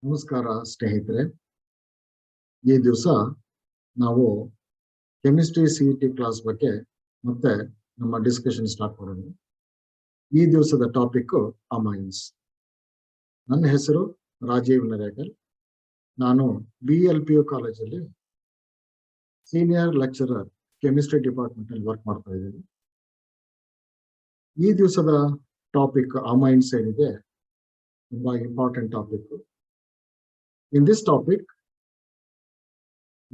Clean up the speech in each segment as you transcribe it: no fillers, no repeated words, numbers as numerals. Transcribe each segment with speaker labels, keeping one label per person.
Speaker 1: ನಮಸ್ಕಾರ ಸ್ನೇಹಿತರೆ. ಈ ದಿವಸ ನಾವು ಕೆಮಿಸ್ಟ್ರಿ ಸಿಇಟಿ ಕ್ಲಾಸ್ ಬಗ್ಗೆ ಮತ್ತೆ ನಮ್ಮ ಡಿಸ್ಕಷನ್ ಸ್ಟಾರ್ಟ್ ಮಾಡೋಣ. ಈ ದಿವಸದ ಟಾಪಿಕ್ ಅಮೈನ್ಸ್. ನನ್ನ ಹೆಸರು ರಾಜೀವ್ ನರೇಕಲ್. ನಾನು BLPU ಕಾಲೇಜಲ್ಲಿ ಸೀನಿಯರ್ ಲೆಕ್ಚರರ್ ಕೆಮಿಸ್ಟ್ರಿ ಡಿಪಾರ್ಟ್ಮೆಂಟ್ ಅಲ್ಲಿ ವರ್ಕ್ ಮಾಡ್ತಾ ಇದ್ದೀನಿ. ಈ ದಿವಸದ ಟಾಪಿಕ್ ಅಮೈನ್ಸ್ ಏನಿದೆ ತುಂಬಾ important topic. In this topic,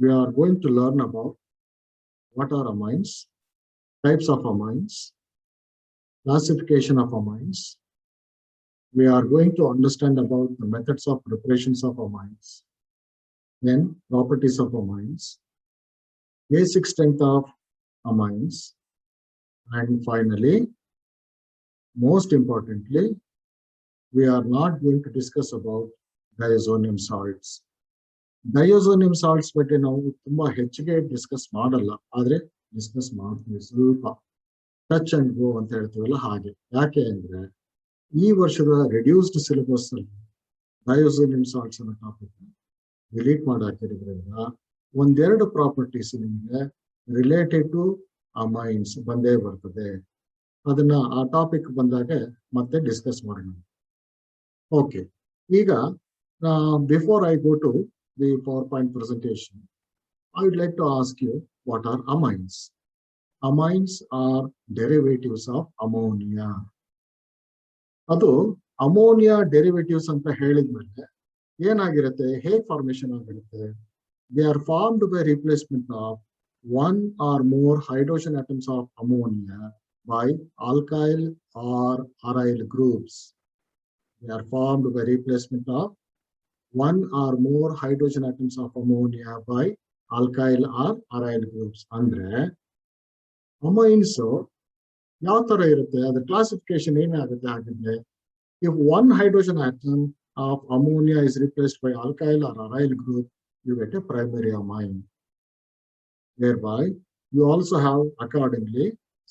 Speaker 1: we are going to learn about what are amines, types of amines, classification of amines. We are going to understand about the methods of preparations of amines, then properties of amines, basic strength of amines, and finally, most importantly, we are not going to discuss about diazonium salts. Diazonium salts ಬಗ್ಗೆ ನಾವು ತುಂಬಾ ಹೆಚ್ಚಿಗೆ discuss ಮಾಡಲ್ಲ, ಆದ್ರೆ discuss ಮಾಡ್ತೀವಿ ಸ್ವಲ್ಪ touch and go ಅಂತ ಹೇಳ್ತೀವಲ್ಲ ಹಾಗೆ. ಯಾಕೆ ಅಂದ್ರೆ ಈ ವರ್ಷದ ರೆಡ್ಯೂಸ್ಡ್ ಸಿಲೆಬಸ್ ಅಲ್ಲಿ ಡಯೋಸೋನಿಯಂ ಸಾಲ್ಟ್ಸ್ ಅನ್ನೋ ಟಾಪಿಕ್ ಡಿಲೀಟ್ ಮಾಡಿ ಹಾಕಿರೋದ್ರಿಂದ ಒಂದೆರಡು ಪ್ರಾಪರ್ಟೀಸ್ ನಿಮಗೆ ರಿಲೇಟೆಡ್ ಟು ಅಮೈನ್ಸ್ ಬಂದೇ ಬರ್ತದೆ. ಅದನ್ನ ಆ ಟಾಪಿಕ್ ಬಂದಾಗ ಮತ್ತೆ ಡಿಸ್ಕಸ್ ಮಾಡೋಣ. ಓಕೆ, ಈಗ before I go to the PowerPoint presentation, I would like to ask you, what are amines? Amines are derivatives of ammonia. ಅದು ಅಮೋನಿಯಾ ಡೆರಿವೇಟಿವ್ಸ್ ಅಂತ ಹೇಳಿದ್ಮೇಲೆ ಏನಾಗಿರುತ್ತೆ, ಹೇಗೆ ಫಾರ್ಮೇಶನ್ ಆಗಿರುತ್ತೆ? They are formed by replacement of one or more hydrogen atoms of ammonia by alkyl or aryl groups. They are formed by replacement of one or more hydrogen atoms of ammonia by alkyl or aryl groups. ಅಂದ್ರೆ amines ಯಾವ ತರ ಇರುತ್ತೆ, ಅದ್ರ classification ಏನಾಗುತ್ತೆ ಹಾಗಿದ್ರೆ, if one hydrogen atom of ammonia is replaced by alkyl or aryl group, you get a primary amine. Thereby you also have accordingly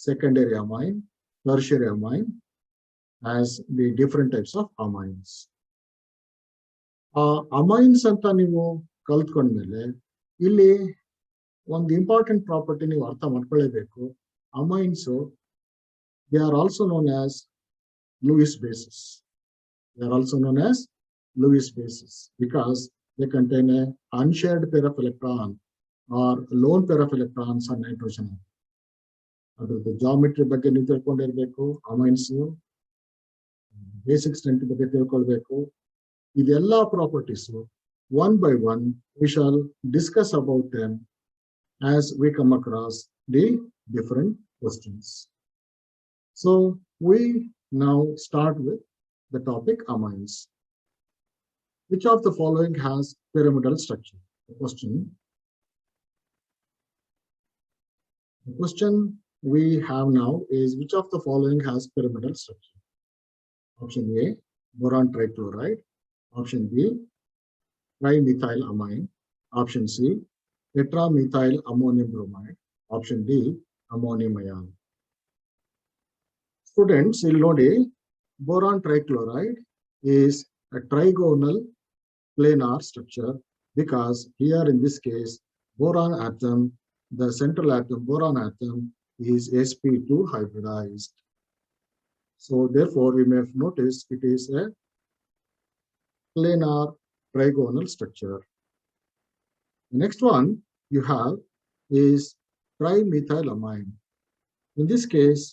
Speaker 1: secondary amine, tertiary amine as the different types of amines. Amines ಅಂತ ನೀವು ಕಲ್ತ್ಕೊಂಡ್ಮೇಲೆ ಇಲ್ಲಿ ಒಂದು important property ನೀವು ಅರ್ಥ ಮಾಡ್ಕೊಳ್ಳೇಬೇಕು. Amines they are also known as Lewis bases. They are also known as Lewis bases because they contain a unshared pair of electron or lone pair of electrons on nitrogen. ಅದ್ರದ್ದು geometry ಬಗ್ಗೆ ನೀವು ತಿಳ್ಕೊಂಡಿರ್ಬೇಕು. Amines basic strength ಬಗ್ಗೆ ತಿಳ್ಕೊಳ್ಬೇಕು. ಇದೆಲ್ಲ properties one by one we shall discuss about them as we come across the different questions. So we now start with the topic amines. Which of the following has pyramidal structure? The question we have now is, which of the following has pyramidal structure? Option A, boron trichloride. Option B, trimethyl amine. Option C, tetramethyl ammonium bromide. Option D, ammonium ion. Students, you'll notice boron trichloride is a trigonal planar structure because here in this case boron atom, the central atom, boron atom, is sp2 hybridized. So therefore we may have noticed it is a planar trigonal structure. The next one you have is trimethylamine. In this case,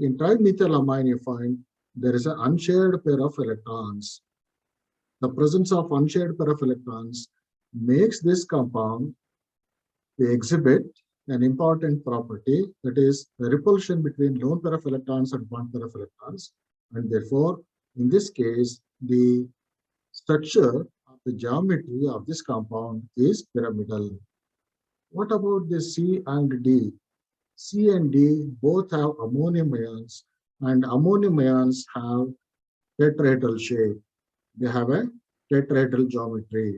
Speaker 1: in trimethylamine you find there is an unshared pair of electrons. The presence of unshared pair of electrons makes this compound to exhibit an important property, that is the repulsion between lone pair of electrons and bond pair of electrons, and therefore in this case the structure of the geometry of this compound is pyramidal. What about the C and D? C and D both have ammonium ions, and ammonium ions have tetrahedral shape. They have a tetrahedral geometry.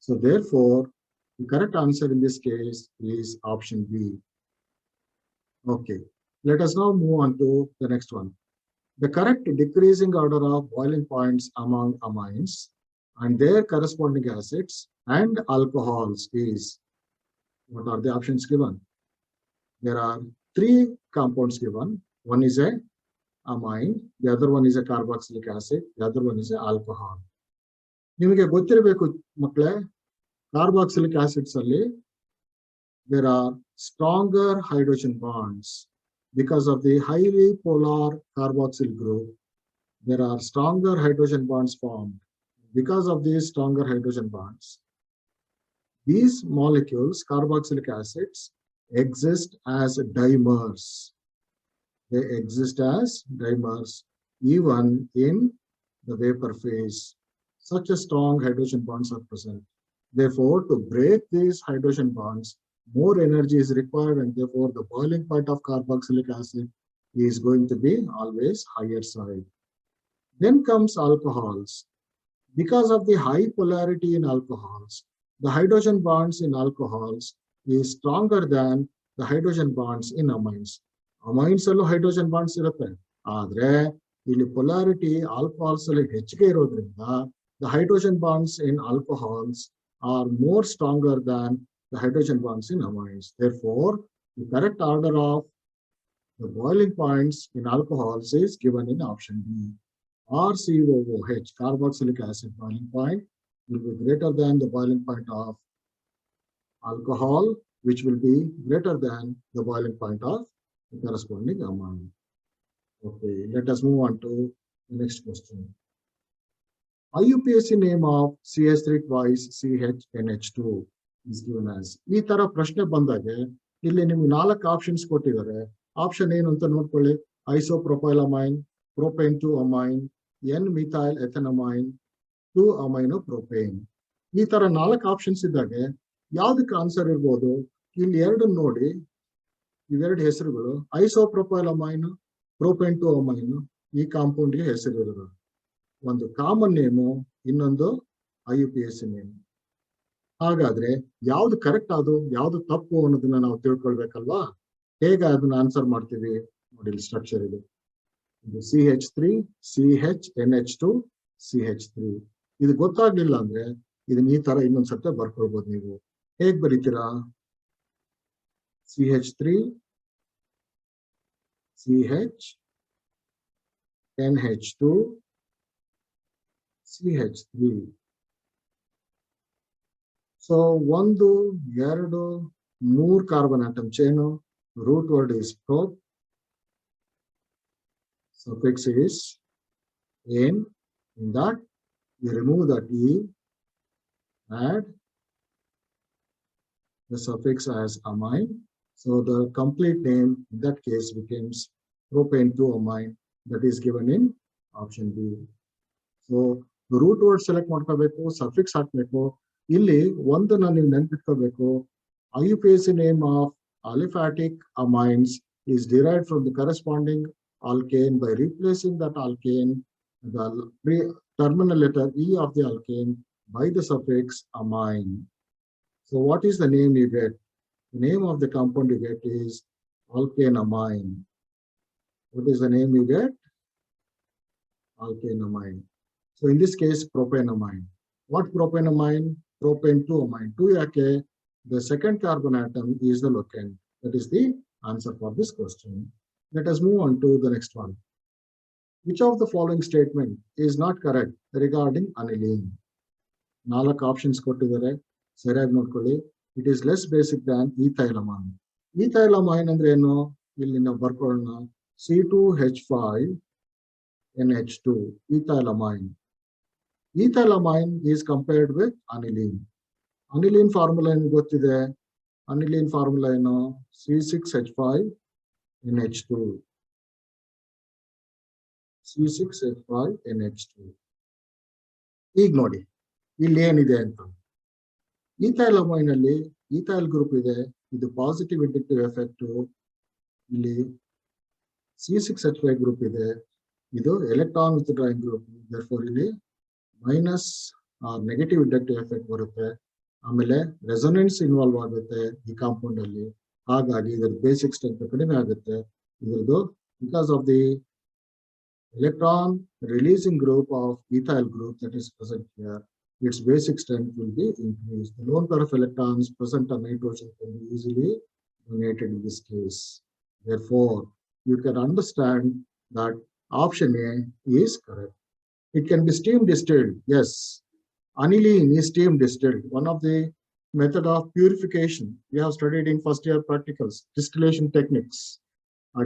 Speaker 1: So therefore, the correct answer in this case is option B. Okay, let us now move on to the next one. The correct decreasing order of boiling points among amines and their corresponding acids and alcohols is, what are the options given? There are three compounds given. One is a amine, the other one is a carboxylic acid, the other one is a alcohol. ನಿಮಗೆ ಗೊತ್ತಿರಬೇಕು ಮಕ್ಕಳೇ, carboxylic acids ಅಲ್ಲಿ there are stronger hydrogen bonds because of the highly polar carboxyl group. There are stronger hydrogen bonds formed. Because of these stronger hydrogen bonds, these molecules, carboxylic acids, exist as dimers. They exist as dimers even in the vapor phase. Such a strong hydrogen bonds are present. Therefore, to break these hydrogen bonds, more energy is required, and therefore the boiling point of carboxylic acid is going to be always higher side. Then comes alcohols. Because of the high polarity in alcohols, the hydrogen bonds in alcohols is stronger than the hydrogen bonds in amines. Amines allo hydrogen bonds irutte, ಆದರೆ ಇಲ್ಲಿ polarity alcohols ಅಲ್ಲಿ ಹೆಚ್ಚಿಗೆ ಇರೋದ್ರಿಂದ the hydrogen bonds in alcohols are more stronger than the hydrogen bonds in amines. Therefore, the correct order of the boiling points in alcohols is given in option B. RCOOH, carboxylic acid boiling point, will be greater than the boiling point of alcohol, which will be greater than the boiling point of the corresponding amine. Okay, let us move on to the next question. IUPAC name of CH3 twice CHNH2 is given as. ಈ ತರ ಪ್ರಶ್ನೆ ಬಂದಾಗೆ ಇಲ್ಲಿ ನಿಮ್ಗೆ 4 options ಕೊಟ್ಟಿದ್ದಾರೆ. Option ಏನು ಅಂತ ನೋಡ್ಕೊಳ್ಳಿ. ಐಸೋಪ್ರೊಪೈಲಮೈನ್, propane 2 amine, N-methyl ethanamine, 2 aminopropane. ಈ ತರ 4 ಆಪ್ಷನ್ಸ್ ಇದ್ದಾಗೆ ಯಾವ್ದಕ್ಕೆ ಆನ್ಸರ್ ಇರ್ಬೋದು? ಇಲ್ಲಿ ಎರಡು ನೋಡಿ, ಇವೆರಡು ಹೆಸರುಗಳು ಐಸೋಪ್ರೊಪೈಲಮೈನ್, propane 2 amine, ಈ ಕಾಂಪೌಂಡ್ಗೆ ಹೆಸರು ಇರೋದು. ಒಂದು ಕಾಮನ್ ನೇಮು, ಇನ್ನೊಂದು IUPAC ನೇಮು. ಹಾಗಾದ್ರೆ ಯಾವ್ದು ಕರೆಕ್ಟ್ ಅದು, ಯಾವ್ದು ತಪ್ಪು ಅನ್ನೋದನ್ನ ನಾವು ತಿಳ್ಕೊಳ್ಬೇಕಲ್ವಾ? ಹೇಗೆ ಅದನ್ನ ಆನ್ಸರ್ ಮಾಡ್ತೀವಿ ನೋಡಿ, ಸ್ಟ್ರಕ್ಚರ್ ಇದೆ. CH3, CHNH2, CH3. ಇದು ಗೊತ್ತಾಗ್ಲಿಲ್ಲ ಅಂದ್ರೆ ಇದನ್ನ ಈ ತರ ಇನ್ನೊಂದ್ಸತ್ತ ಬರ್ಕೊಳ್ಬಹುದು. ನೀವು ಹೇಗ್ ಬರೀತೀರಾ? CH3, CHNH2, CH3. So 1, 2, 3 carbon atom chain. Root word is prop. Suffix is "-in". In that, we remove that "e", add the suffix as amine. So the complete name in that case becomes propane 2 amine. That is given in option B. So the root word select ಮಾಡ್ಕೋಬೇಕು, suffix ಹಾಕಬೇಕು. ಇಲ್ಲಿ ಒಂದನ್ನ ನೀವು ನೆನಪಿಟ್ಕೋಬೇಕು. IUPAC name of aliphatic amines is derived from the corresponding alkane by replacing that alkane, the terminal letter E of the alkane, by the suffix amine. So what is the name you get? The name of the compound you get is alkane amine. What is the name you get? Alkane amine. So in this case, propane amine. What propane amine? Propane 2 amine. 2 yake, the second carbon atom is the locant. That is the answer for this question. Let us move on to the next one. Which of the following statement is not correct regarding aniline? 4 options ಕೊಟ್ಟಿದ್ದಾರೆ, ಸರಿಯಾಗಿ ನೋಡ್ಕೊಳ್ಳಿ. It is less basic than ethylamine. Ethylamine ಅಂದ್ರೆ ಏನು? ಇಲ್ಲಿ ನಾವು ಬರ್ಕೊಳ್ಳೋಣ. C2H5NH2, ethylamine. Ethylamine is compared with aniline. Aniline formula ಏನು ಗೊತ್ತಿದೆ? Aniline formula ಏನು? C6H5NH2. C6H5NH2. ಈಗ ನೋಡಿ ಇಲ್ಲಿ ಏನಿದೆ ಅಂತ. ಈಥೈಲಮೈನ್ ಅಲ್ಲಿ ಈಥೈಲ್ ಗ್ರೂಪ್ ಇದೆ, ಇದು ಪಾಸಿಟಿವ್ ಇಂಡಕ್ಟಿವ್ ಎಫೆಕ್ಟ್. ಇಲ್ಲಿ C6H5 ಗ್ರೂಪ್ ಇದೆ, ಇದು ಎಲೆಕ್ಟ್ರಾನ್ ವಿತ್ಡ್ರಾಯಿಂಗ್ ಗ್ರೂಪ್. therefore ಇಲ್ಲಿ ಮೈನಸ್ ನೆಗೆಟಿವ್ ಇಂಡಕ್ಟಿವ್ ಎಫೆಕ್ಟ್ ಬರುತ್ತೆ. ಆಮೇಲೆ ರೆಸೊನೆನ್ಸ್ ಇನ್ವಾಲ್ವ್ ಆಗುತ್ತೆ ಈ ಕಾಂಪೌಂಡ್ ಅಲ್ಲಿ. ಹಾಗಾಗಿ ಇದರ ಬೇಸಿಕ್ ಸ್ಟ್ರೆಂತ್ ಕಡಿಮೆ ಆಗುತ್ತೆ. ಇದ್ರದ್ದು because of the electron releasing group of ethyl group that is present here, its basic strength will be increased. The lone pair of electrons present on nitrogen can be easily donated in this case. Therefore, you can understand that option A is correct. It can be steam distilled. Yes, aniline is steam distilled. One of the method of purification we have studied in first year practicals, distillation techniques.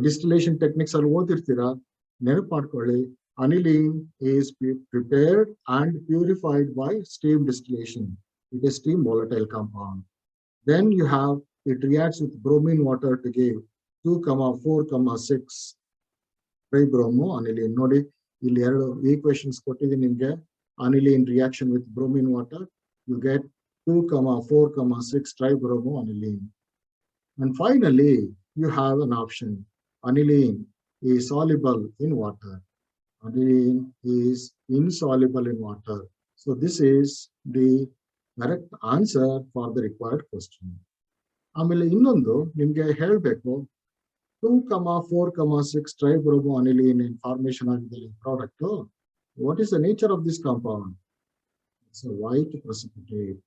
Speaker 1: Distillation techniques are ಓದಿರ್ತೀರಾ ನೆನಪು ಮಾಡ್ಕೊಳ್ಳಿ. Aniline is prepared and purified by steam distillation. It is steam volatile compound. Then you have it reacts with bromine water to give 2,4,6 tribromo aniline. ನೋಡಿ ಇಲ್ಲಿ ಎರಡು equations ಕೊಟ್ಟಿದ್ದೀನಿ ನಿಮಗೆ. Aniline reaction with bromine water, you get 2,4,6 tribromo aniline. And finally, you have an option. Aniline is soluble in water. Aniline is insoluble in water. So this is the correct answer for the required question. ಆಮೇಲೆ ಇನ್ನೊಂದು ನಿಮಗೆ ಹೇಳಬೇಕು, 2,4,6 tribromo aniline in formation ಆಗಿದೆ product. What is the nature of this compound? It's a white precipitate.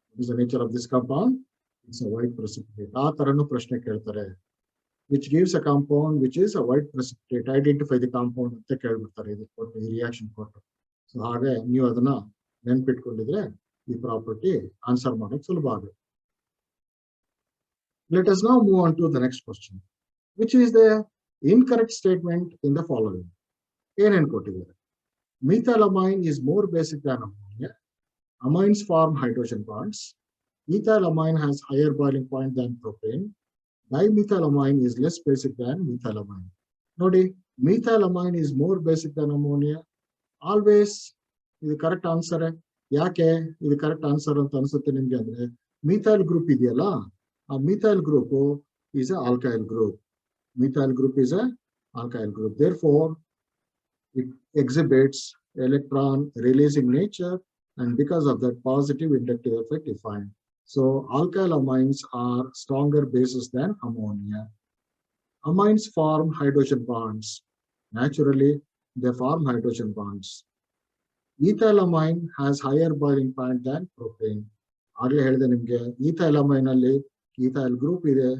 Speaker 1: What is the nature of this compound? It's a white precipitate. ಆ ತರನು ಪ್ರಶ್ನೆ ಕೇಳ್ತಾರೆ. Which gives a compound which is a white precipitate. Identify the compound ಅಂತ ಕೇಳ್ಬಿಡ್ತಾರೆ ಇದಕ್ಕೆ ಕೊಟ್ಟು ಈ reaction ಕೊಟ್ಟು. So ಹಾಗೆ ನೀವು ಅದನ್ನ ನೆನ್ಪಿಟ್ಕೊಂಡಿದ್ರೆ ಈ ಪ್ರಾಪರ್ಟಿ ಆನ್ಸರ್ ಮಾಡೋದು ಸುಲಭ ಆಗುತ್ತೆ. Let us now move on to the next question. Which is the incorrect statement in the following? ಏನೇನು ಕೊಟ್ಟಿದ್ದಾರೆ? Methylamine is more basic than ammonia. Amines form hydrogen bonds. Ethylamine has higher boiling point than propane. Dimethylamine is less basic than methylamine. Nodi, methylamine is more basic than ammonia. Always the correct answer. Yake the correct answer anta ansutte nimge andre methyl group ideyala, a methyl group is a alkyl group. Methyl group is a alkyl group. Therefore, it exhibits electron releasing nature, and because of that positive inductive effect is found. So alkyl amines are stronger bases than ammonia. Amines form hydrogen bonds. Naturally, they form hydrogen bonds. Ethylamine has higher boiling point than propane. Agale helide nimge ethylamine alli ethyl group ide,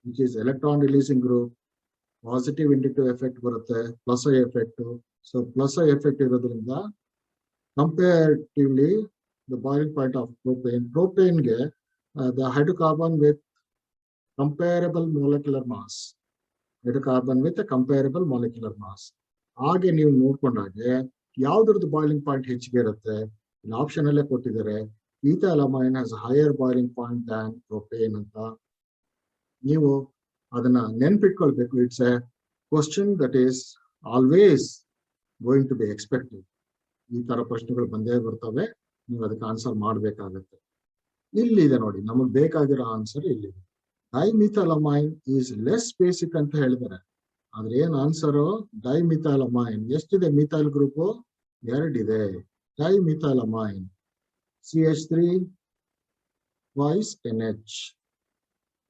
Speaker 1: which is electron releasing group. Positive inductive effect barutte, plus I effect. So plus I effect irodrinda comparatively the boiling point of propane the hydrocarbon with comparable molecular mass. Hydrocarbon with a comparable molecular mass. ಹಾಗೆ ನೀವು ನೋಡ್ಕೊಂಡಾಗೆ ಯಾವ್ದ್ರದ್ದು boiling point ಹೆಚ್ಚಿಗೆ ಇರುತ್ತೆ? ಇಲ್ಲಿ option ಅಲ್ಲೇ ಕೊಟ್ಟಿದ್ದಾರೆ, ethylamine has higher boiling point than propane ಅಂತ. ನೀವು ಅದನ್ನ ನೆನ್ಪಿಟ್ಕೊಳ್ಬೇಕು. It's a question that is always going to be expected. ಈ ತರ ಪ್ರಶ್ನೆಗಳು ಬಂದೇ ಬರ್ತವೆ, ನೀವು ಅದಕ್ಕೆ ಆನ್ಸರ್ ಮಾಡಬೇಕಾಗತ್ತೆ. ಇಲ್ಲಿದೆ ನೋಡಿ, ನಮಗೆ ಬೇಕಾಗಿರೋ ಆನ್ಸರ್ ಇಲ್ಲಿದೆ. ಡೈಮಿಥೈಲಮೈನ್ ಈಸ್ ಲೆಸ್ ಬೇಸಿಕ್ ಅಂತ ಹೇಳಿದ್ದಾರೆ. ಆದ್ರೆ ಏನ್ ಆನ್ಸರು? ಡೈಮಿಥೈಲಮೈನ್. ಎಷ್ಟಿದೆ ಮಿಥೈಲ್ ಗ್ರೂಪ್? ಎರಡಿದೆ. ಡೈಮಿಥೈಲಮೈನ್ CH3 twice NH.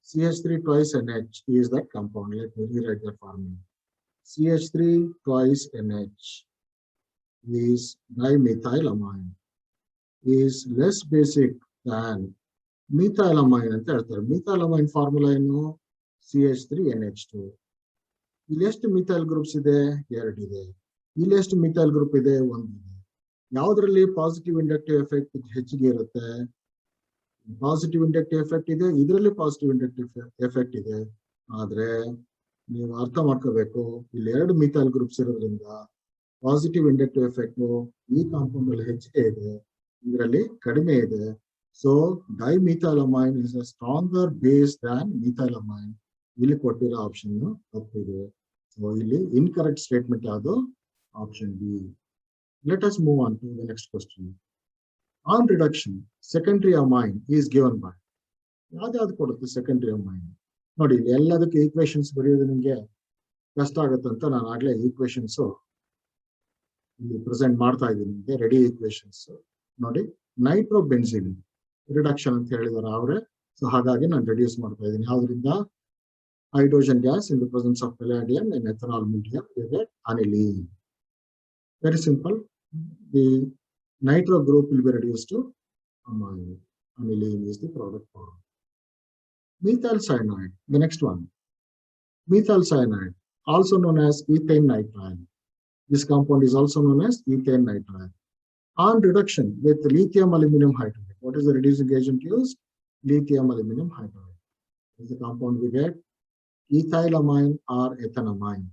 Speaker 1: CH3 twice NH is that compound. Let me rewrite that for me. CH3 twice NH is dimethylamine. Is less basic than methylamine ಅಂತ ಹೇಳ್ತಾರೆ. ಮಿಥೈಲಮೈನ್ formula ಏನು? CH3NH2. ಇಲ್ಲಿ ಎಷ್ಟು ಮಿಥೈಲ್ ಗ್ರೂಪ್ಸ್ ಇದೆ? ಎರಡಿದೆ. ಇಲ್ಲಿ ಎಷ್ಟು ಮಿಥೈಲ್ ಗ್ರೂಪ್ ಇದೆ? ಒಂದಿದೆ. ಯಾವ್ದ್ರಲ್ಲಿ ಪಾಸಿಟಿವ್ ಇಂಡಕ್ಟಿವ್ ಎಫೆಕ್ಟ್ ಹೆಚ್ಚಿಗೆ ಇರುತ್ತೆ? ಪಾಸಿಟಿವ್ ಇಂಡಕ್ಟಿವ್ ಎಫೆಕ್ಟ್ ಇದೆ, ಇದರಲ್ಲಿ ಪಾಸಿಟಿವ್ ಇಂಡಕ್ಟಿವ್ ಎಫೆಕ್ಟ್ ಇದೆ. ಆದ್ರೆ ನೀವು ಅರ್ಥ ಮಾಡ್ಕೋಬೇಕು, ಇಲ್ಲಿ ಎರಡು ಮಿಥೈಲ್ ಗ್ರೂಪ್ಸ್ ಇರೋದ್ರಿಂದ ಪಾಸಿಟಿವ್ ಇಂಡಕ್ಟಿವ್ ಎಫೆಕ್ಟ್ ಈ ಕಾಂಪೌಂಡ್ ಅಲ್ಲಿ ಹೆಚ್ಚಿಗೆ ಇದೆ, ಇದರಲ್ಲಿ ಕಡಿಮೆ ಇದೆ. So dimethylamine is a stronger base than methylamine. ಇಲ್ಲಿ ಕೊಟ್ಟಿರೋ ಆಪ್ಷನ್ ತಪ್ಪಿದೆ. ಸೊ ಇಲ್ಲಿ ಇನ್ಕರೆಕ್ಟ್ ಸ್ಟೇಟ್ಮೆಂಟ್ ಯಾವುದು? Option B. Let us move on to the next question. On reduction, secondary amine is given by. ಯಾವ್ದು ಕೊಡುತ್ತೆ ಸೆಕೆಂಡರಿ ಅಮೈನ್? ನೋಡಿ, ಇಲ್ಲಿ ಎಲ್ಲದಕ್ಕೆ ಈಕ್ವೇಶನ್ಸ್ ಬರೆಯೋದು ನಿಮಗೆ ಕಷ್ಟ ಆಗುತ್ತೆ ಅಂತ ನಾನು ಆಗ್ಲೇ ಈಕ್ವೇಶನ್ಸ್ ಇಲ್ಲಿ ಪ್ರೆಸೆಂಟ್ ಮಾಡ್ತಾ ಇದ್ದೀನಿ ನಿಮಗೆ, ರೆಡಿ ಈಕ್ವೇಶನ್ಸ್. ನೋಡಿ, ನೈಟ್ರೋಬೆನ್ಸಿನ್ ರಿಡಕ್ಷನ್ ಅಂತ ಹೇಳಿದಾರೆ ಅವರೇ. ಸೊ ಹಾಗಾಗಿ ನಾನು ರೆಡ್ಯೂಸ್ ಮಾಡ್ತಾ ಇದ್ದೀನಿ. ಯಾವ್ದ್ರಿಂದ? Hydrogen gas in the presence of palladium in ethanol medium, aniline. Very simple. The Nitro group will be reduced to amine. Aniline is the product form. Methyl cyanide, the next one. Methyl cyanide, also known as ethane nitrile. This compound is also known as ethane nitrile. On reduction with lithium aluminum hydride. What is the reducing agent used? Lithium aluminum hydride. This is the compound we get ethylamine or ethanamine.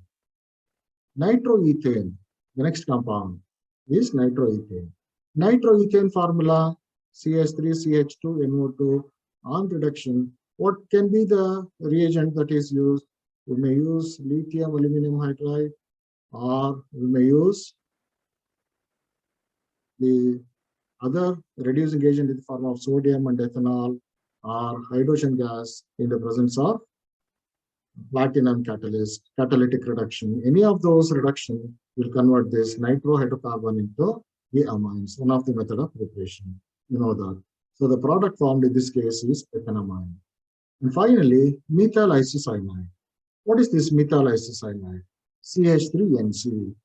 Speaker 1: Nitroethane, the next compound is nitroethane. Nitroethane formula CH3CH2NO2 on reduction. What can be the reagent that is used? We may use lithium aluminum hydride, or we may use the other reducing agent in the form of sodium and ethanol or hydrogen gas in the presence of platinum catalyst, catalytic reduction. Any of those reduction will convert this nitrohydrocarbon into the amines, one of the method of preparation. You know that. So the product formed in this case is ethanamine. And finally, methyl isocyanide. What is this methyl isocyanide? CH3NC.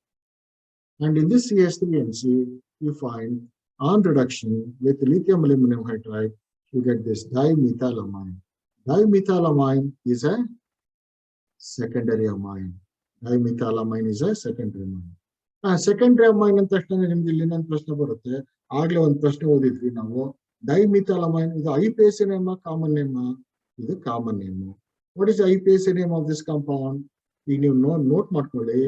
Speaker 1: And in this CH3NC, you find on reduction with lithium aluminum hydride, you get this dimethylamine. Dimethylamine is a secondary amine. Dimethylamine is a secondary amine. Secondary amine ಅಂತ ತಕ್ಷಣ ನಿಮ್ಗೆ ಇಲ್ಲಿ ಇನ್ನೊಂದು ಪ್ರಶ್ನೆ ಬರುತ್ತೆ. ಆಗ್ಲೇ ಒಂದು ಪ್ರಶ್ನೆ ಓದಿದ್ವಿ ನಾವು. Dimethylamine ಇದು IPAC ನೇಮ್ ಕಾಮನ್ ನೇಮ್? ಇದು common name. What is IPAC name of this compound? ಈಗ ನೀವು ನೋಟ್ ಮಾಡ್ಕೊಳ್ಳಿ.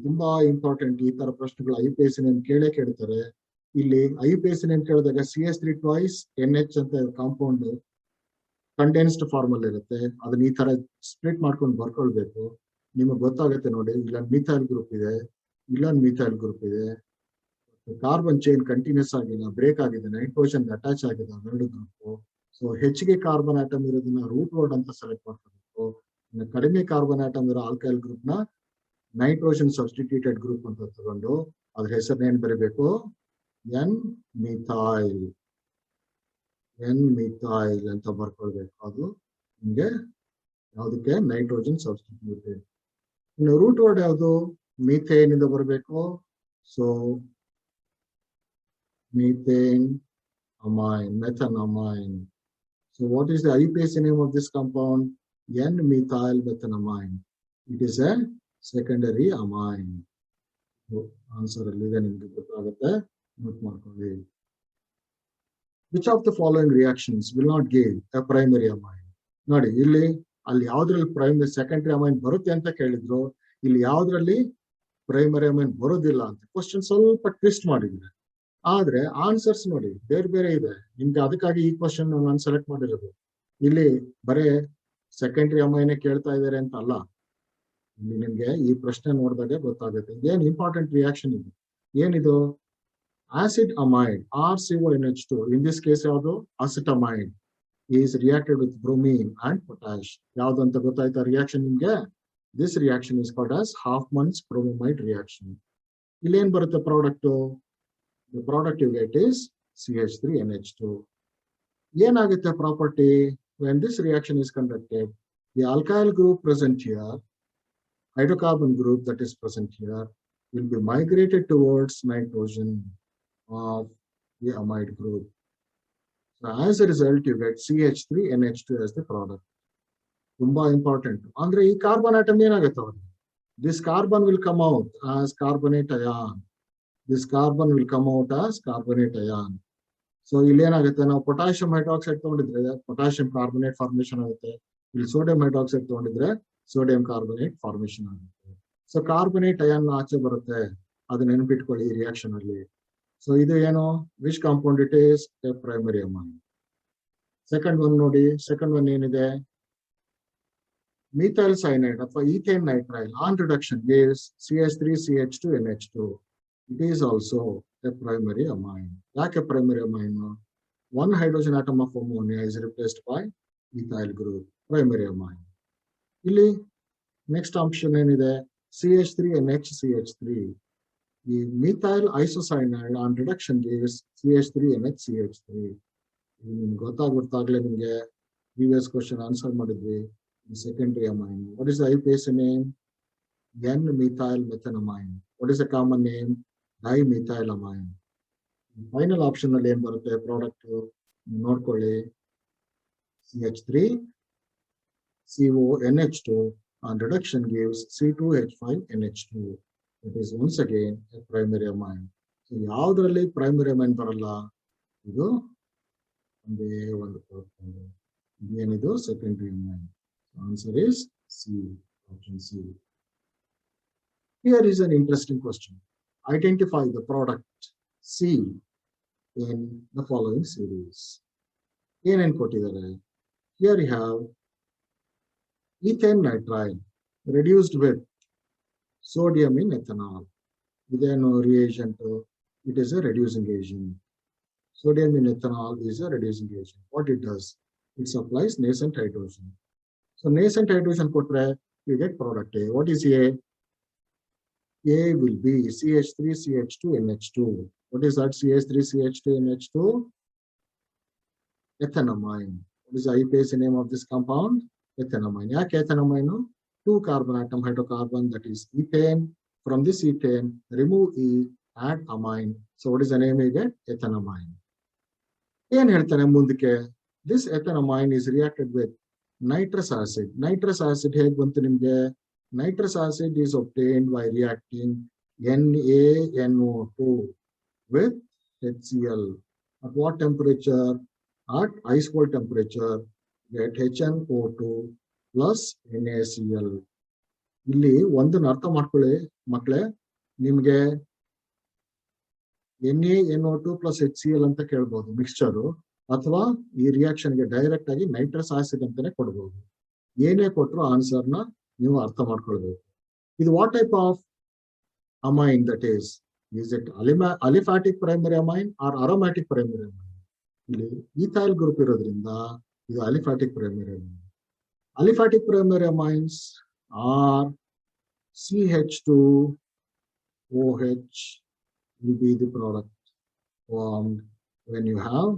Speaker 1: ತುಂಬಾ ಇಂಪಾರ್ಟೆಂಟ್ ಈ ತರ ಪ್ರಶ್ನೆಗಳು IPAC ನೇಮ್ ಕೇಳ್ತಾರೆ. ಇಲ್ಲಿ IPAC ನೇಮ್ ಕೇಳಿದಾಗ CH3 ಟ್ವೈಸ್ NH ಅಂತ ಕಾಂಪೌಂಡ್ ಕಂಡೆನ್ಸ್ಡ್ ಫಾರ್ಮ್ ಅಲ್ಲಿ ಇರುತ್ತೆ. ಅದನ್ನ ಈ ತರ ಸ್ಪ್ಲಿಟ್ ಮಾಡ್ಕೊಂಡು ಬರ್ಕೊಳ್ಬೇಕು. ನಿಮಗೆ ಗೊತ್ತಾಗುತ್ತೆ ನೋಡಿ, ಇಲ್ಲೊಂದು ಮಿಥೈಲ್ ಗ್ರೂಪ್ ಇದೆ, ಇಲ್ಲೊಂದು ಮಿಥೈಲ್ ಗ್ರೂಪ್ ಇದೆ. ಕಾರ್ಬನ್ ಚೈನ್ ಕಂಟಿನ್ಯೂಸ್ ಆಗಿಲ್ಲ, ಬ್ರೇಕ್ ಆಗಿದೆ, ನೈಟ್ರೋಜನ್ ಅಟ್ಯಾಚ್ ಆಗಿದೆ ಎರಡು ಗ್ರೂಪ್. ಸೊ ಹೆಚ್ಚಿಗೆ ಕಾರ್ಬನ್ ಆಟಮ್ ಇರೋದನ್ನ ರೂಟ್ ವರ್ಡ್ ಅಂತ ಸೆಲೆಕ್ಟ್ ಮಾಡ್ಕೋಬೇಕು. ಕಡಿಮೆ ಕಾರ್ಬನ್ ಆಟಮ್ ಇರೋ ಆಲ್ಕೈಲ್ ಗ್ರೂಪ್ ನ ನೈಟ್ರೋಜನ್ ಸಬ್ಸ್ಟಿಟ್ಯೂಟೆಡ್ ಗ್ರೂಪ್ ಅಂತ ತಗೊಂಡು ಅದ್ರ ಹೆಸರನ್ನೇನ್ ಬರೀಬೇಕು? N methyl. ಎನ್ ಮಿಥೈಲ್ ಅಂತ ಬರ್ಕೊಳ್ಬೇಕು. ಅದು ನಿಮಗೆ ಯಾವುದಕ್ಕೆ? Nitrogen substituted. ಇನ್ನು ರೂಟ್ ವರ್ಡ್ ಯಾವುದು? ಮೀಥೇನ್ ಇಂದ ಬರಬೇಕು. So methane amine, methanamine. So what is the IPAC name of this compound? N-methyl methanamine. It is a secondary amine. So answer alli ಇದೆ ನಿಮಗೆ ಗೊತ್ತಾಗುತ್ತೆ, ನೋಟ್ ಮಾಡ್ಕೊಳ್ಳಿ. Which of the following reactions will not give a primary amine? ನೋಡಿ ಇಲ್ಲಿ ಅಲ್ಲಿ ಯಾವ್ದ್ರಲ್ಲಿ primary secondary amine ಬರುತ್ತೆ ಅಂತ ಕೇಳಿದ್ರು, ಇಲ್ಲಿ ಯಾವ್ದ್ರಲ್ಲಿ ಪ್ರೈಮರಿ ಅಮೈನ್ ಬರೋದಿಲ್ಲ ಅಂತ ಕ್ವಶನ್ ಸ್ವಲ್ಪ ಟ್ವಿಸ್ಟ್ ಮಾಡಿದ್ರೆ. ಆದ್ರೆ ಆನ್ಸರ್ಸ್ ನೋಡಿ ಬೇರೆ ಬೇರೆ ಇದೆ. ನಿಮ್ಗೆ ಅದಕ್ಕಾಗಿ ಈ ಕ್ವಶನ್ ನಾನು ಸೆಲೆಕ್ಟ್ ಮಾಡಿರೋದು. ಇಲ್ಲಿ ಬರೇ ಸೆಕೆಂಡರಿ ಅಮೈನೇ ಕೇಳ್ತಾ ಇದಾರೆ ಅಂತ ಅಲ್ಲ. ಇಲ್ಲಿ ನಿಮ್ಗೆ ಈ ಪ್ರಶ್ನೆ ನೋಡಿದಾಗ ಗೊತ್ತಾಗುತ್ತೆ ಏನ್ ಇಂಪಾರ್ಟೆಂಟ್ ರಿಯಾಕ್ಷನ್ ಇದೆ. ಏನಿದು? Acid amide RCONH2. In this case ಯಾವುದು? Acetamide is reacted with bromine and potash. ಯಾವ್ದು ಅಂತ ಗೊತ್ತಾಯ್ತಾ ರಿಯಾಕ್ಷನ್ ನಿಮ್ಗೆ? This reaction is called as Hofmann's bromide reaction. ಇಲ್ಲಿ ಏನ್ ಬರುತ್ತೆ product? The product you get is CH3NH2. ಏನಾಗುತ್ತೆ property? when this reaction is conducted, the alkyl group present here, hydrocarbon group that is present here, will be migrated towards nitrogen of the amide group. So as a result, you get CH3NH2 as the product. ತುಂಬಾ important. ಅಂದ್ರೆ ಈ carbon atom ಏನಾಗುತ್ತೆ? This carbon will come out as carbonate ion. This carbon will come out as carbonate ion. So ಇಲ್ಲಿ ಏನಾಗುತ್ತೆ? ನಾವು potassium hydroxide ತಗೊಂಡಿದ್ರೆ potassium carbonate formation ಆಗುತ್ತೆ. ಇಲ್ಲಿ ಸೋಡಿಯಂ ಹೈಡ್ರಾಕ್ಸೈಡ್ ತಗೊಂಡಿದ್ರೆ ಸೋಡಿಯಂ ಕಾರ್ಬೊನೇಟ್ ಫಾರ್ಮೇಶನ್ ಆಗುತ್ತೆ. ಸೊ ಕಾರ್ಬೊನೇಟ್ ಅಯಾನ್ ಆಚೆ ಬರುತ್ತೆ. ಅದನ್ನ ನೆನಪಿಟ್ಕೊಳ್ಳಿ ಈ ರಿಯಾಕ್ಷನ್ ಅಲ್ಲಿ. ಸೊ ಇದು ಏನು? Which compound it is? A primary amine. Second one ನೋಡಿ. ಸೆಕೆಂಡ್ ಒನ್ ಏನಿದೆ? ಮಿಥೈಲ್ ಸೈನೈಡ್ ಅಥವಾ ethane nitrile on reduction gives CH3CH2NH2. It is also a primary amine. Like a primary amine, one hydrogen atom of ammonia is replaced by ethyl group, primary amine. ಇಲ್ಲಿ next option ಏನಿದೆ? CH3NHCH3. ಈ methyl isocyanide on reduction gives CH3NHCH3. ನಿಮ್ಗೆ ಗೊತ್ತಾಗ್ಬಿಡ್ತಾಗ್ಲೇ ನಿಮ್ಗೆ previous question answer ಮಾಡಿದ್ವಿ. Secondary amine. What is the IPAC name? N-methyl methanamine. What is the common name? Dimethylamine. Final option ಅಲ್ಲಿ ಏನ್ ಬರುತ್ತೆ product ನೋಡ್ಕೊಳ್ಳಿ CH3 CONH2 and reduction gives C2H5NH2. It is once again a primary amine. So ಯಾವುದರಲ್ಲಿ primary amine ಬರಲ್ಲ ಇದು ಒಂದೇ ಒಂದು ಏನಿದು secondary amine. Answer is C, option C. Here is an interesting question. Identify the product C in the following series. ಏನೇನು ಕೊಟ್ಟಿದ್ದಾರೆ? Here you have ethane nitrile reduced with sodium in ethanol. Then reagent, it is a reducing agent. Sodium in ethanol is a reducing agent. What it does? It supplies nascent hydrogen. So nascent hydrogen kotre, you get product A. What is A? A will be CH3CH2NH2. What is that? CH3CH2NH2? Ethanamine. What is the IUPAC name of this compound? Ethanamine. Yak ethanamine? 2 carbon atom hydrocarbon, that is ethane. From this ethane, remove E, add amine. So what is the name you get? Ethanamine. This ethanamine is reacted with nitrous acid. Nitrous acid ಹೇಗೆ ಬಂತು ನಿಮಗೆ? Nitrous acid is obtained by reacting NaNO2 with HCl. At what temperature? At ice cold temperature, get HNO2 plus NaCl. ಇಲ್ಲಿ ಒಂದನ್ನು ಅರ್ಥ ಮಾಡ್ಕೊಳ್ಳಿ ಮಕ್ಕಳೇ, ನಿಮಗೆ NaNO2 plus HCl ಅಂತ ಕೇಳ್ಬೋದು ಮಿಕ್ಸ್ಚರು, ಅಥವಾ ಈ ರಿಯಾಕ್ಷನ್ಗೆ ಡೈರೆಕ್ಟ್ ಆಗಿ ನೈಟ್ರಸ್ ಆಸಿಡ್ ಅಂತಾನೆ ಕೊಡ್ಬೋದು. ಏನೇ ಕೊಟ್ಟರು ಆನ್ಸರ್ನ ನೀವು ಅರ್ಥ ಮಾಡ್ಕೊಳ್ಬೇಕು. ಇದು what type of amine that is it aliphatic primary amine or aromatic primary amine? ಇಲ್ಲಿ ಈಥೈಲ್ ಗ್ರೂಪ್ ಇರೋದ್ರಿಂದ ಇದು aliphatic primary amine. Aliphatic primary amines are CH2OH will be the product formed when you have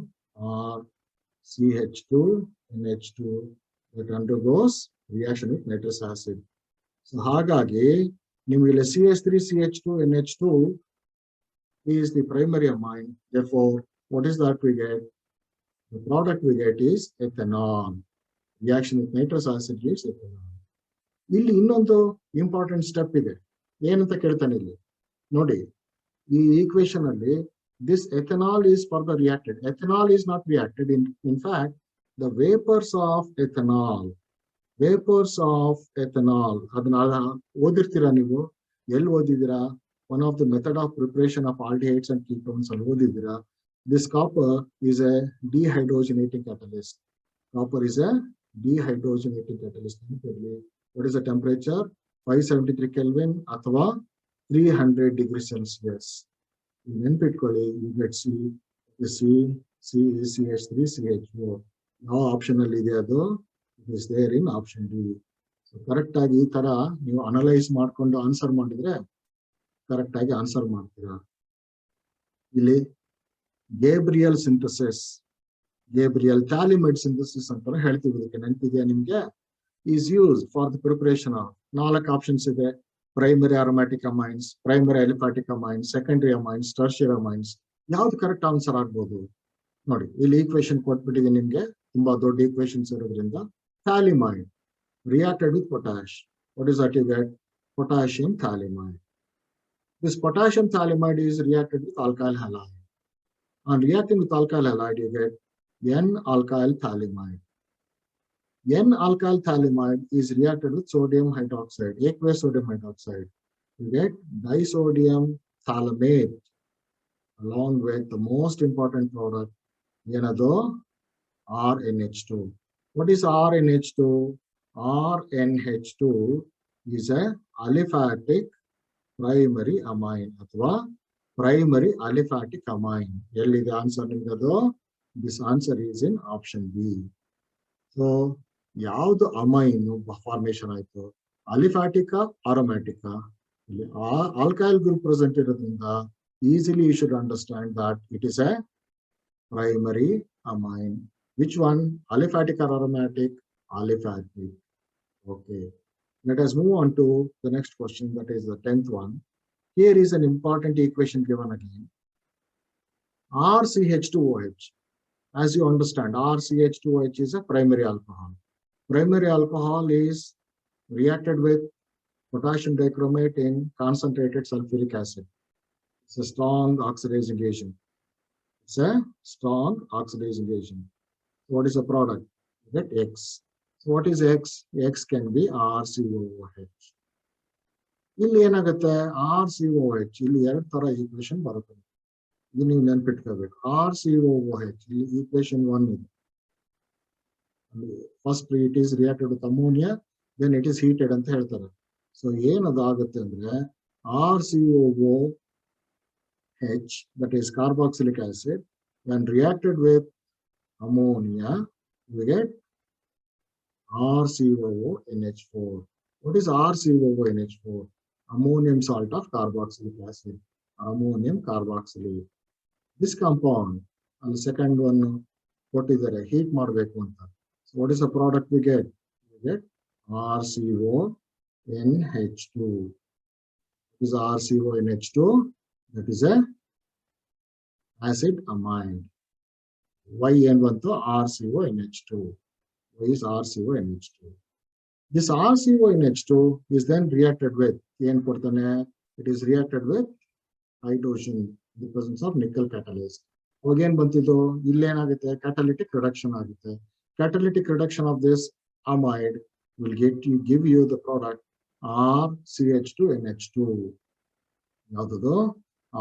Speaker 1: CH2NH2 that undergoes reaction with nitrous acid. So ಹಾಗಾಗಿ ನಿಮಗೆ CH3CH2NH2 is the primary amine. Therefore, what is that we get? The product we get is ethanol. Reaction with nitrous acid gives ethanol. ಇಲ್ಲಿ ಇನ್ನೊಂದು important step ಇದೆ. ಏನಂತ ಕೇಳ್ತಾನೆ ಇಲ್ಲಿ ನೋಡಿ, ಈ ಈಕ್ವೇಶನ್ ಅಲ್ಲಿ this ethanol is further reacted. Ethanol is not reacted. In fact, the vapors of ethanol, ಅದನ್ನ ಓದಿರ್ತೀರಾ ನೀವು? ಎಲ್ಲಿ ಓದಿದ್ದೀರಾ? One of the method of preparation of aldehydes and ketones ಅಲ್ಲಿ ಓದಿದ್ದೀರಾ? This copper is a dehydrogenating catalyst. Copper is a dehydrogenating catalyst. What is the temperature? 573 Kelvin ಅಥವಾ 300 degrees Celsius. ನೆನ್ಪಿಟ್ಕೊಳ್ಳಿ, you get CH3CH4. ಯಾವ option ಅಲ್ಲಿ ಇದೆ ಅದು? It is there in option D. So correct ಆಗಿ ಈ ತರ ನೀವು ಅನಲೈಸ್ ಮಾಡ್ಕೊಂಡು ಆನ್ಸರ್ ಮಾಡಿದ್ರೆ ಕರೆಕ್ಟ್ ಆಗಿ ಆನ್ಸರ್ ಮಾಡ್ತೀರಾ. ಇಲ್ಲಿ ಗೇಬ್ರಿಯಲ್ ಸಿಂಥಸಿಸ್, ಗೇಬ್ರಿಯಲ್ ಥ್ಯಾಲಿಮೈಡ್ ಸಿಂಥಸಿಸ್ ಅಂತ ಹೇಳ್ತೀವಿ. ಇದಕ್ಕೆ ನೆನಪಿದೆಯಾ ನಿಮ್ಗೆ? is used for the preparation of 4 options ಇದೆ. Primary aromatic amines, primary aliphatic amines, secondary amines, tertiary amines. ಯಾವ್ದು ಕರೆಕ್ಟ್ ಆನ್ಸರ್ ಆಗ್ಬೋದು ನೋಡಿ. ಇಲ್ಲಿ ಈಕ್ವೇಶನ್ ಕೊಟ್ಬಿಟ್ಟಿದೆ ನಿಮ್ಗೆ, ತುಂಬಾ ದೊಡ್ಡ ಈಕ್ವೇಶನ್ಸ್ ಇರೋದ್ರಿಂದ. ಥ್ಯಾಲಿಮೈಡ್ reacted with potash. What is that you get? Potassium thalamide. This potassium thalamide is reacted with alkyl halide. On reacting with alkyl halide, you get N-alkyl thalamide. N-alkyl thalamide is reacted with sodium hydroxide, aqueous sodium hydroxide. You get disodium thalamate along with the most important product, RNH2. What is RNH2? RNH2 is a aliphatic primary amine ಅಥವಾ primary aliphatic amine. ಎಲ್ಲಿದೆ answer ನಿಮ್ಗದು? This answer is in option B. So ಯಾವುದು amine formation ಆಯ್ತು? ಅಲಿಫಾಟಿಕಾ ಅರೋಮ್ಯಾಟಿಕಾ? ಇಲ್ಲಿ alkyl group present ಇರೋದ್ರಿಂದ easily you should understand that it is a primary amine. Which one? Aliphatic or aromatic? Aliphatic. Okay, let us move on to the next question, that is the 10th one. Here is an important equation given again. RCH2OH. As you understand, RCH2OH is a primary alcohol. Primary alcohol is reacted with potassium dichromate in concentrated sulfuric acid. It's a strong oxidizing agent. It's a strong oxidizing agent. What is the product? You get X. So what is X? X can be RCOOH. ಇಲ್ಲಿ ಏನಾಗುತ್ತೆ RCOH ಇಲ್ಲಿ ಎರಡು ತರ equation ಬರುತ್ತೆ. ಇದು ನೀವು ನೆನಪಿಟ್ಕೋಬೇಕು. RCOOH ಇಲ್ಲಿ equation 1 ಇದೆ. First it is reacted with ammonia, then it is heated ಅಂತ ಹೇಳ್ತಾರೆ. ಸೊ ಏನದಾಗುತ್ತೆ ಅಂದ್ರೆ RCOOH, that is carboxylic acid, when reacted with ammonia, we get RCOONH4. What is RCOONH4? Ammonium salt of carboxylic acid, ammonium carboxylate. This compound, and the second one, what is there? Heat ಮಾಡಬೇಕು ಅಂತ. So what is the product we get? We get RCONH2. What is RCONH2? That is a acid amide. Y ಏನು ಬಂತು? RCONH2. Y is RCONH2. This RCONH2 is then reacted with, it is reacted with hydrogen in the presence of nickel catalyst. Again, catalytic reduction. Catalytic reduction of this amide will give you the product RCH2NH2.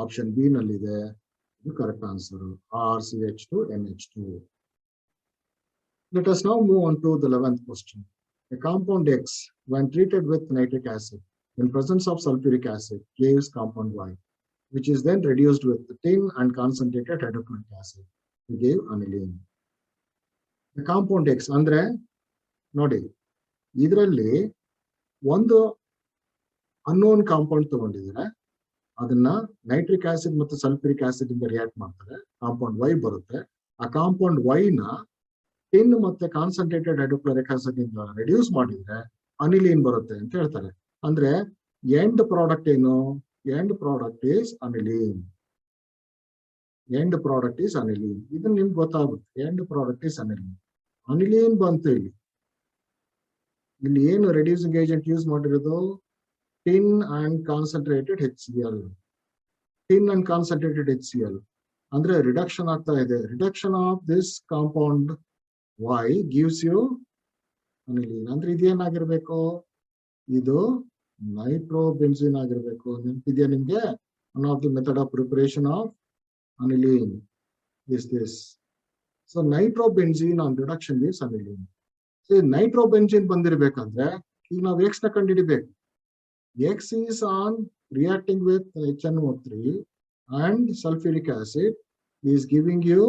Speaker 1: Option B nallide, the correct answer, RCH2NH2. Let us now move on to the 11th question. A compound X, when treated with nitric acid in presence of sulfuric acid, gives compound Y, which is then reduced with tin and concentrated hydrochloric acid to give aniline. The compound X andre nodi idralli ಒಂದು unknown compound ತಗೊಂಡಿದ್ದಾರೆ, ಅದನ್ನ nitric acid ಮತ್ತು sulphuric acid ಇಂದ react ಮಾಡ್ತಾರೆ, compound Y ಬರುತ್ತೆ. ಆ compound Y ನ tin ಮತ್ತೆ ಕಾನ್ಸಂಟ್ರೇಟೆಡ್ ಹೈಡ್ರೋಕ್ಲೋರಿಕ್ ಆಸಿಡ್ ಇಂದ ರೆಡ್ಯೂಸ್ ಮಾಡಿದ್ರೆ ಅನಿಲೀನ್ ಬರುತ್ತೆ ಅಂತ ಹೇಳ್ತಾರೆ. ಅಂದ್ರೆ ಎಂಡ್ ಪ್ರಾಡಕ್ಟ್ ಏನು? End product is ಅನಿಲೀನ್. End product is ಅನಿಲೀನ್. ಇದು ನಿಮ್ಗೆ ಗೊತ್ತಾಗುತ್ತೆ. End product is ಅನಿಲೀನ್. ಅನಿಲೀನ್ ಬಂತು ಇಲ್ಲಿ. ಇಲ್ಲಿ ಏನು ರೆಡ್ಯೂಸಿಂಗ್ ಏಜೆಂಟ್ ಯೂಸ್ ಮಾಡಿರೋದು? Tin and concentrated HCl. Tin and concentrated HCl ಅಂದ್ರೆ ರಿಡಕ್ಷನ್ ಆಗ್ತಾ ಇದೆ. Reduction of this compound Y gives you aniline. ಅಂದ್ರೆ ಇದೇನಾಗಿರ್ಬೇಕು? ಇದು ನೈಟ್ರೋಬೆನ್ಸಿನ್ ಆಗಿರ್ಬೇಕು. ನೆನಪಿದೆಯಾ ನಿಮ್ಗೆ? One of the method of preparation of aniline is this. So nitrobenzene on reduction is aniline. So nitrobenzene ಬಂದಿರಬೇಕಂದ್ರೆ ಈಗ ನಾವು X ನ ಕಂಡುಹಿಡಿಬೇಕು. X is on reacting with HNO3 and sulfuric acid is giving you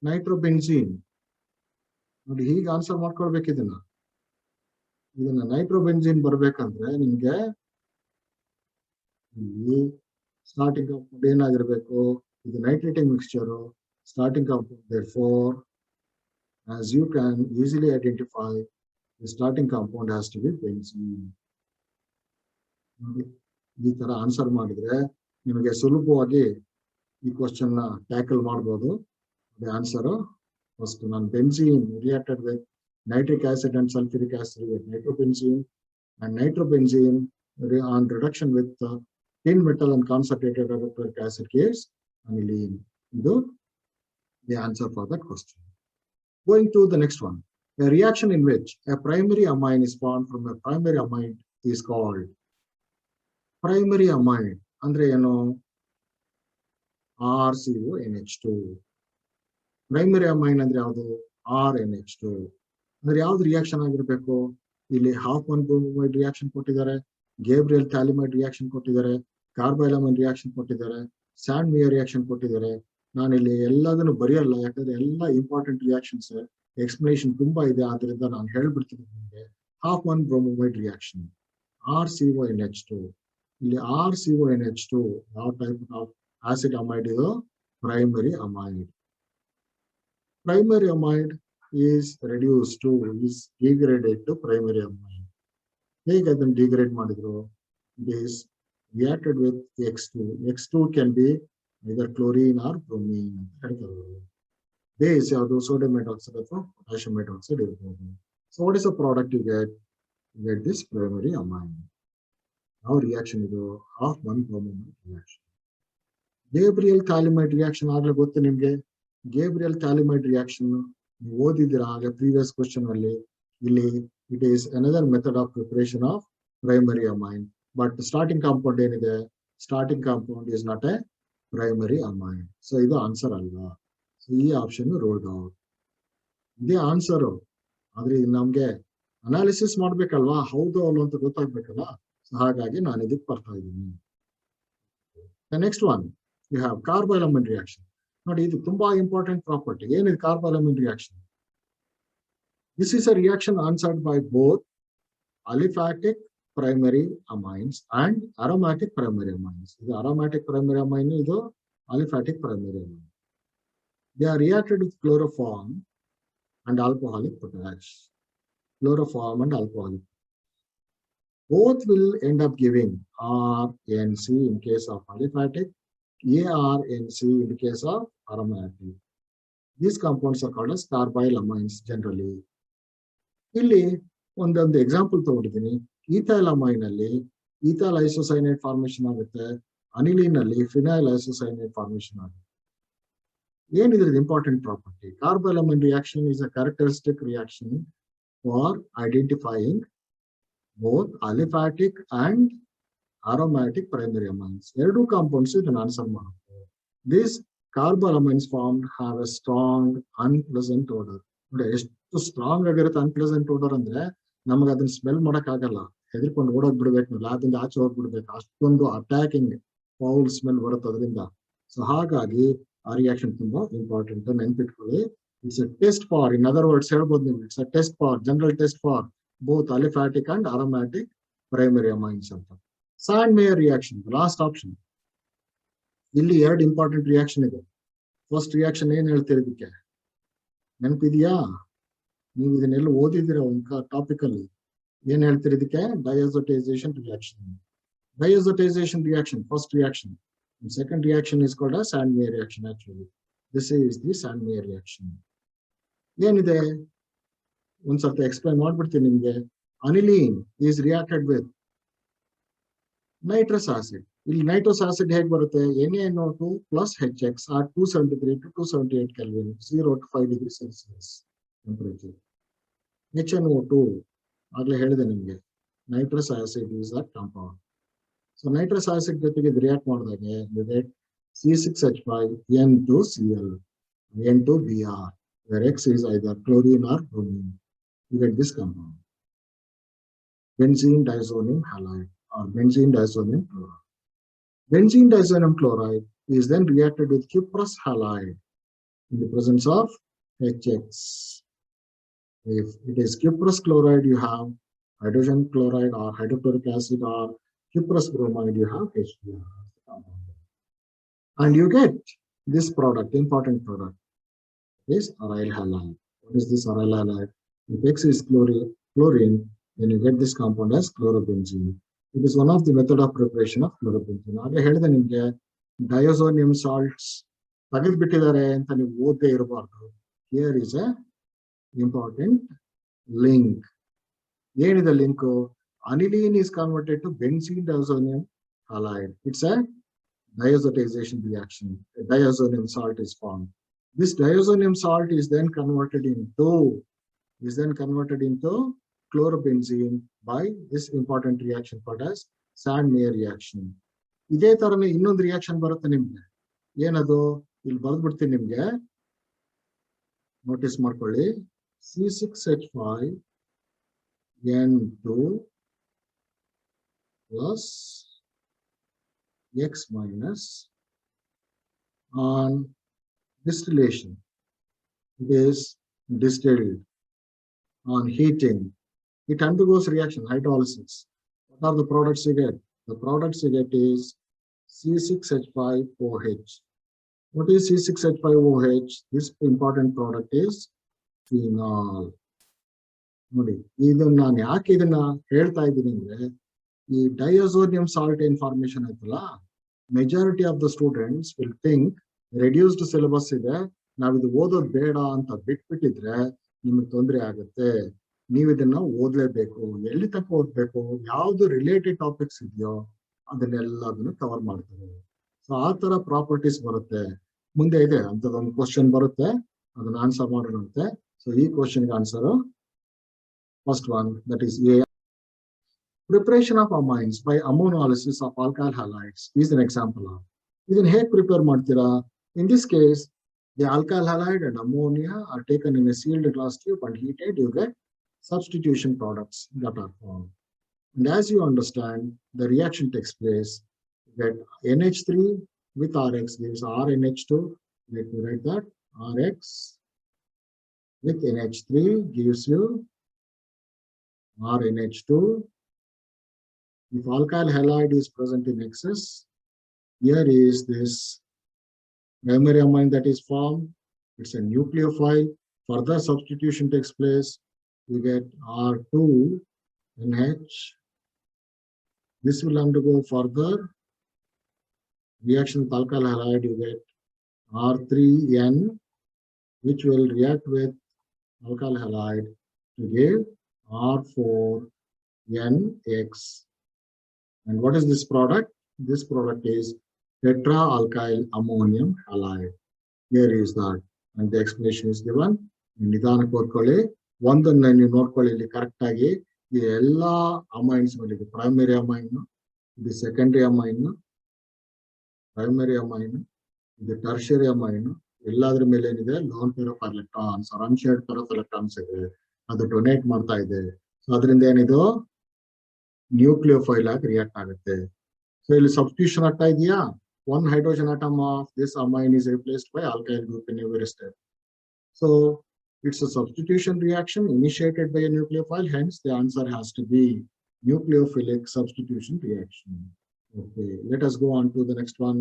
Speaker 1: nitrobenzene. ನೋಡಿ ಹೀಗೆ answer ಮಾಡ್ಕೊಳ್ಬೇಕು. ಇದನ್ನ ನೈಟ್ರೋಬೆನ್ಸಿನ್ ಬರ್ಬೇಕಂದ್ರೆ ನಿಮ್ಗೆ ಸ್ಟಾರ್ಟಿಂಗ್ ಕಾಂಪೌಂಡ್ ಏನಾಗಿರ್ಬೇಕು? ಇದು nitrating mixture. Starting compound therefore, as you can easily identify, the starting compound has to be benzene. ನೋಡಿ ಈ ತರ ಆನ್ಸರ್ ಮಾಡಿದ್ರೆ ನಿಮಗೆ ಸುಲಭವಾಗಿ ಈ ಕ್ವಶನ್ ನ ಟ್ಯಾಕಲ್ ಮಾಡಬಹುದು. Answer first one, benzene reacted with nitric acid and sulfuric acid with nitrobenzene, and nitrobenzene on reduction with tin metal and concentrated hydrochloric acid gives aniline. This is the answer for that question. Going to the next one, a reaction in which a primary amine is formed from a primary amide is called primary amide. Andre eno? RCONH2. Primary amine ಅಂದ್ರೆ ಯಾವುದು? RNH2. ಅಂದ್ರೆ ಯಾವ್ದು reaction ಆಗಿರ್ಬೇಕು? ಇಲ್ಲಿ half one bromide reaction ಕೊಟ್ಟಿದ್ದಾರೆ, Gabriel ಥ್ಯಾಲಿಮೈಡ್ reaction ಕೊಟ್ಟಿದ್ದಾರೆ, ಕಾರ್ಬೈಲಮೈನ್ reaction ಕೊಟ್ಟಿದ್ದಾರೆ, and mere reaction ಕೊಟ್ಟಿದ್ದಾರೆ. ನಾನು ಇಲ್ಲಿ ಎಲ್ಲದನ್ನು ಬರೆಯಲ್ಲ, ಯಾಕಂದ್ರೆ ಎಲ್ಲ ಇಂಪಾರ್ಟೆಂಟ್ ರಿಯಾಕ್ಷನ್ಸ್, ಎಕ್ಸ್ಪ್ಲನೇಷನ್ ತುಂಬಾ ಇದೆ. ಆದ್ರಿಂದ ನಾನು ಹೇಳ್ಬಿಡ್ತೀನಿ ನಿಮಗೆ. Half one bromide reaction RCONH2. ಇಲ್ಲಿ RCONH2 ಯಾವ ಟೈಪ್ ಆಫ್ ಆಸಿಡ್ ಅಮೈಡ್ ಇದು? Primary amide. Primary amide is reduced to, is degraded to primary amide. ಹೇಗೆ ಅದನ್ನು ಡಿಗ್ರೇಡ್ ಮಾಡಿದ್ರು? It is reacted with X2. X2 can be either chlorine or bromine. Base ಯಾವುದು sodium hydroxide ಅಥವಾ potassium hydroxide ಇರಬಹುದು. So what is the product you get? You get this primary amine. Now reaction ಇದು half one permanent reaction. Gabriel Calamite reaction ಆಗಲೇ ಗೊತ್ತು ನಿಮಗೆ. Gabriel Calamite reaction ನೀವು ಓದಿದ್ದೀರಾ ಆಗಲೇ previous question ಅಲ್ಲಿ. ಇಲ್ಲಿ it is another method of preparation of primary amine. But starting compound ಏನಿದೆ? Starting compound is not a primary amine. So ಇದು answer ಅಲ್ಲ. So ಈ ಆಪ್ಷನ್ ರೋಲ್ಡ್ ಔಟ್. ಇದೇ ಆನ್ಸರ್. ಆದ್ರೆ ನಮ್ಗೆ ಅನಾಲಿಸಿಸ್ ಮಾಡ್ಬೇಕಲ್ವಾ, ಹೌದು ಅಲ್ಲ ಅಂತ ಗೊತ್ತಾಗ್ಬೇಕಲ್ಲ. ಸೊ ಹಾಗಾಗಿ ನಾನು ಇದಕ್ಕೆ ಬರ್ತಾ ಇದ್ದೀನಿ. Next one you have carbylamine reaction. ನೋಡಿ, ಇದು ತುಂಬಾ ಇಂಪಾರ್ಟೆಂಟ್ ಪ್ರಾಪರ್ಟಿ. ಏನಿದೆ carbylamine reaction? This is a reaction answered by both aliphatic primary amines and aromatic primary amines. ಇದು aromatic primary amine, ಇದು aliphatic primary amine. They are reacted with chloroform and alcoholic potash. Chloroform and alcoholic. Both will end up giving RNC in case of aliphatic, ARNC in the case of aromatic. These compounds are called as carbylamines generally. ಇಲ್ಲಿ ಒಂದೊಂದು example ತಗೊಂಡಿದ್ದೀನಿ. Ethyl amine ಅಲ್ಲಿ ethyl isocyanate formation ಆಗುತ್ತೆ, aniline ಅಲ್ಲಿ phenyl isocyanate formation ಆಗುತ್ತೆ. ಏನಿದ್ರದ್ದು important property? Carbylamine reaction is a characteristic reaction for identifying both aliphatic and aromatic primary amines. ಎರಡು compounds ಇದನ್ನು ಆನ್ಸರ್ ಮಾಡುತ್ತೆ. This carbylamines form have a strong unpleasant odour. ನೋಡಿ ಎಷ್ಟು strong ಆಗಿರುತ್ತೆ unpleasant odour ಅಂದ್ರೆ ನಮ್ಗೆ ಅದನ್ನ ಸ್ಮೆಲ್ ಮಾಡಕ್ ಆಗಲ್ಲ, ಹೆದರ್ಕೊಂಡು ಓಡೋಗ್ ಬಿಡ್ಬೇಕು, ಲ್ಯಾಬಿಂದ ಆಚೆ ಹೋಗ್ಬಿಡ್ಬೇಕು, ಅಷ್ಟೊಂದು ಅಟ್ಯಾಕಿಂಗ್ ಫೌಲ್ ಸ್ಮೆಲ್ ಬರುತ್ತೆ ಅದರಿಂದ. ಸೊ ಹಾಗಾಗಿ ಆ ರಿಯಾಕ್ಷನ್ ತುಂಬಾ ಇಂಪಾರ್ಟೆಂಟ್, ನೆನ್ಪಿಟ್ಕೊಳ್ಳಿ. It's a test for, in other words ಹೇಳ್ಬೋದು ನೀವು, it's a test for, general test for both aliphatic and aromatic primary amines ಅಂತ. Sandmeyer reaction, last option. ಇಲ್ಲಿ ಎರಡು ಇಂಪಾರ್ಟೆಂಟ್ ರಿಯಾಕ್ಷನ್ ಇದೆ. ಫಸ್ಟ್ ರಿಯಾಕ್ಷನ್ ಏನ್ ಹೇಳ್ತೀರಿ ಇದಕ್ಕೆ? ನೆನಪಿದೆಯಾ? ನೀವು ಇದನ್ನೆಲ್ಲ ಓದಿದಿರ ಒಂದು ಟಾಪಿಕ್ ಅಲ್ಲಿ. ಏನ್ ಹೇಳ್ತೀರಿ ಇದಕ್ಕೆ? ಡೈಅಜೋಟೈಸೇಷನ್ reaction. Diazotization reaction, first reaction. And second reaction is called a Sand-Meyer reaction actually. This is the Sand-Meyer reaction. ಏನಿದೆ ಒಂದ್ಸರ್ತಿ ಎಕ್ಸ್ಪ್ಲೈನ್ ಮಾಡ್ಬಿಡ್ತೀನಿ ನಿಮ್ಗೆ. ಅನಿಲೀನ್ is reacted with nitrous acid. ಇಲ್ಲಿ ನೈಟ್ರಸ್ ಆಸಿಡ್ ಹೇಗೆ ಬರುತ್ತೆ? NaNO2 plus HX at 273 to 278 Kelvin, 0 to 5 degrees Celsius temperature. HNO2 ಆಗ್ಲೇ ಹೇಳಿದೆ ನಿಮ್ಗೆ, nitrous acid is a compound. So nitrous acid ಜೊತೆಗೆ ರಿಯಾಕ್ಟ್ ಮಾಡಿದಾಗ you get C6H5N2Cl, N2Br, where X is either chlorine or bromine. You get this compound. Benzene diazonium halide or benzene diazonium chloride. Benzene diazonium chloride is then reacted with cuprous halide in the presence of HX. If it is cuprous chloride, you have hydrogen chloride or hydrochloric acid, or cuprous bromide, you have HBr. And you get this product, important product, is aryl halide. What is this aryl halide? If X is chlorine, then you get this compound as chlorobenzene. It is one of the method of preparation of chlorobenzene. ಆಗಲೇ ಹೇಳಿದೆ ನಿಮಗೆ, diazonium salts ತೆಗೆದುಬಿಟ್ಟಿದ್ದಾರೆ ಅಂತ ನೀವು ಓದದೇ ಇರಬಾರ್ದು. Here is A important link. ಏನಿದೆ link? Aniline is converted to benzene diazonium halide. It's a diazotization reaction. A diazonium salt is formed. This diazonium salt is then converted into chlorobenzene by this important reaction called as Sand-Meyer reaction. ಇದೇ ತರನೇ ಇನ್ನೊಂದು reaction ಬರುತ್ತೆ ನಿಮ್ಗೆ. ಏನದು? ಇಲ್ಲಿ ಬರೆದ್ಬಿಡ್ತೀನಿ ನಿಮ್ಗೆ, notice ಮಾಡ್ಕೊಳ್ಳಿ. C6H5N2 plus X minus on distillation. It is distilled. On heating, it undergoes reaction, hydrolysis. What are the products you get? The products you get is C6H5OH. What is C6H5OH? This important product is phenol. ನೋಡಿ, ಇದನ್ನ ನಾನು ಯಾಕೆ ಇದನ್ನ ಹೇಳ್ತಾ ಇದ್ದೀನಿ ಅಂದ್ರೆ, ಈ ಡೈಅಜೋನಿಯಂ salt ಏನ್ ಫಾರ್ಮೇಶನ್ ಆಯ್ತಲ್ಲ, majority of the students will think reduced syllabus ಇದೆ, ನಾವು ಇದು ಓದೋದು ಬೇಡ ಅಂತ ಬಿಟ್ಬಿಟ್ಟಿದ್ರೆ ನಿಮಗೆ ತೊಂದರೆ ಆಗುತ್ತೆ. ನೀವು ಇದನ್ನ ಓದಲೇಬೇಕು. ಎಲ್ಲಿ ತನಕ ಓದಬೇಕು, ಯಾವ್ದು ರಿಲೇಟೆಡ್ ಟಾಪಿಕ್ಸ್ ಇದೆಯೋ ಅದನ್ನೆಲ್ಲದನ್ನು ಕವರ್ ಮಾಡ್ತಾರೆ. ಸೊ ಆ ತರ ಪ್ರಾಪರ್ಟೀಸ್ ಬರುತ್ತೆ. ಮುಂದೆ ಇದೆ ಅಂತದೊಂದು ಕ್ವಶನ್ ಬರುತ್ತೆ, ಅದನ್ನ ಆನ್ಸರ್ ಮಾಡೋಣಂತೆ. ಸೊ ಈ ಕ್ವಶನ್ಗೆ answer first one, that is A. Preparation of amines by ammonolysis of alkyl halides is an example of. ಇದನ್ನ ಹೇಗೆ ಪ್ರಿಪೇರ್ ಮಾಡ್ತೀರಾ? In this case, the alkyl halide and ammonia are taken in a sealed glass tube and heated. You get substitution products that are formed. And as you understand, the reaction takes place. You get NH3 with RX gives RNH2. Let me write that. RX with NH3 gives you RNH2. If alkyl halide is present in excess, here is this primary amine that is formed. It's a nucleophile. Further substitution takes place. You get R2NH. This will undergo further reaction with alkyl halide. You get R3N, which will react with alkyl halide to give R4NX. And what is this product? This product is tetraalkyl ammonium halide. Here is that, and the explanation is given. ನಿಧಾನಕ್ಕೆ ಓದ್ಕೊಳ್ಳಿ, ಒಂದನ್ನ ನೀವು ನೋಡ್ಕೊಳ್ಳಿ ಇಲ್ಲಿ correct ಆಗಿ. ಈ ಎಲ್ಲಾ amines ಮೇಲೆ ಇದೆ. ಪ್ರೈಮರಿ ಅಮೈನ್, ಇದು ಸೆಕೆಂಡರಿ ಅಮೈನ್, ಪ್ರೈಮರಿ ಅಮೈನ್, ಇದು ಟರ್ಷರಿ ಅಮೈನ್. ಎಲ್ಲಾದ್ರ ಮೇಲೆ ಏನಿದೆ, lone pair of electrons, unshared pair of electrons ಇದೆ, ಅದು ಡೊನೇಟ್ ಮಾಡ್ತಾ ಇದೆ. ಸೊ ಅದರಿಂದ ಏನಿದು ನ್ಯೂಕ್ಲಿಯೋಫೈಲ್ ಆಗಿ ರಿಯಾಕ್ಟ್ ಆಗುತ್ತೆ. ಸೊ ಇಲ್ಲಿ ಸಬ್ಸ್ಟಿಟ್ಯೂಷನ್ ಆಗ್ತಾ ಇದೆಯಾ? one hydrogen atom of this amine is replaced by alkyl group in every step. So it's a substitution reaction initiated by a nucleophile. Hence, the answer has to be nucleophilic substitution reaction. Okay, let us go on to the next one.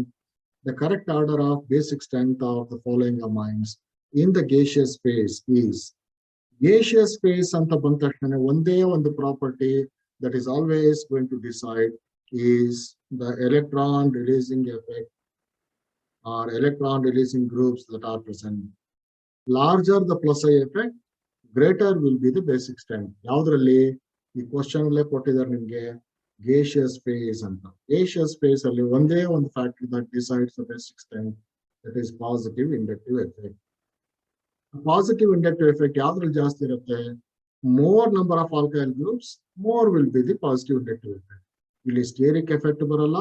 Speaker 1: The correct order of basic strength of the following amines in the gaseous phase is. Gaseous phase anta banda takshana onde ಒಂದು property that is always going to decide is the electron releasing effect or electron releasing groups that are present. Larger the plus I effect, greater will be the basic strength. Yaudralli ee question alle kottidare nimge gaseous phase anta. Gaseous phase alli onde ಒಂದು factor that decides the basic strength, that is positive inductive effect. A positive inductive effect yaudralli ಜಾಸ್ತಿ ಇರುತ್ತೆ? More number of alkyl groups, more will be the positive inductive effect. ಇಲ್ಲಿ steric effect ಬರಲ್ಲ,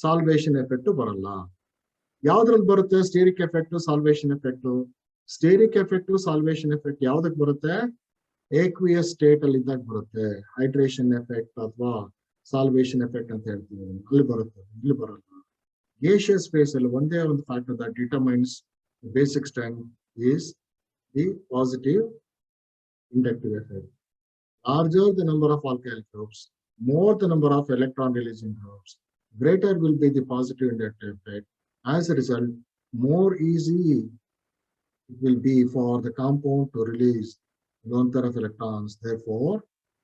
Speaker 1: solvation effect ಬರಲ್ಲ. ಯಾವ್ದ್ರಲ್ಲಿ ಬರುತ್ತೆ steric effect, solvation effect? Steric effect, solvation effect ಯಾವ್ದಕ್ ಬರುತ್ತೆ? Aqueous state ಅಲ್ಲಿ ಇದ್ದಾಗ ಬರುತ್ತೆ. ಹೈಡ್ರೇಷನ್ ಎಫೆಕ್ಟ್ ಅಥವಾ ಸಾಲ್ವೇಷನ್ ಎಫೆಕ್ಟ್ ಅಂತ ಹೇಳ್ತೀವಿ, ಅಲ್ಲಿ ಬರುತ್ತೆ, ಇಲ್ಲಿ ಬರಲ್ಲ. gaseous phase ಅಲ್ಲಿ ಒಂದೇ ಒಂದು factor that determines the basic strength is the positive inductive effect. Larger the number of alkyl groups, more the number of electron releasing groups, greater will be the positive inductive effect. As a result, more easy it will be for the compound to release lone pair of electrons. Therefore,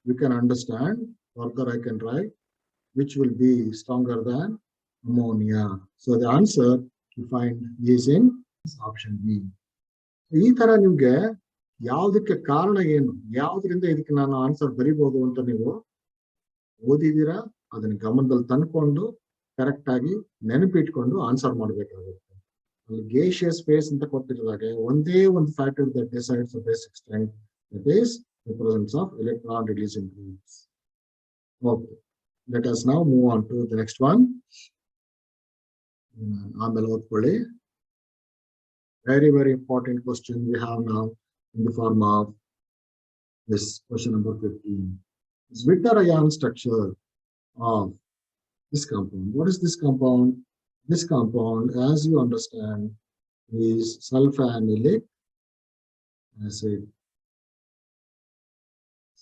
Speaker 1: you can understand, further I can write, which will be stronger than ammonia. So the answer you find is in option B. ಈ ತರ ನಿಮ್ಗೆ ಯಾವ್ದಕ್ಕೆ ಕಾರಣ ಏನು, ಯಾವ್ದ್ರಿಂದ ಇದಕ್ಕೆ ನಾನು answer ಬರಿಬಹುದು ಅಂತ ನೀವು ಓದಿದೀರಾ, ಅದನ್ನ ಗಮನದಲ್ಲಿ ತಂದ್ಕೊಂಡು ಕರೆಕ್ಟ್ ಆಗಿ ನೆನಪಿಟ್ಕೊಂಡು ಆನ್ಸರ್ ಮಾಡ್ಬೇಕಾಗುತ್ತೆ. ಅಲ್ಲಿ ಗೇಷಿಯಸ್ ಫೇಸ್ ಅಂತ ಕೊಟ್ಟಿರುವಾಗ ಒಂದೇ ಒಂದು factor that decides the basic strength, that is the presence of electron releasing groups. Okay, let us now move on to the next one. ಆಮೇಲೆ ಓದ್ಕೊಳ್ಳಿ. Very important question we have now in the form of this question number 15. Zwitter ion structure of this compound. What is this compound? This compound, as you understand, is sulfanilic acid.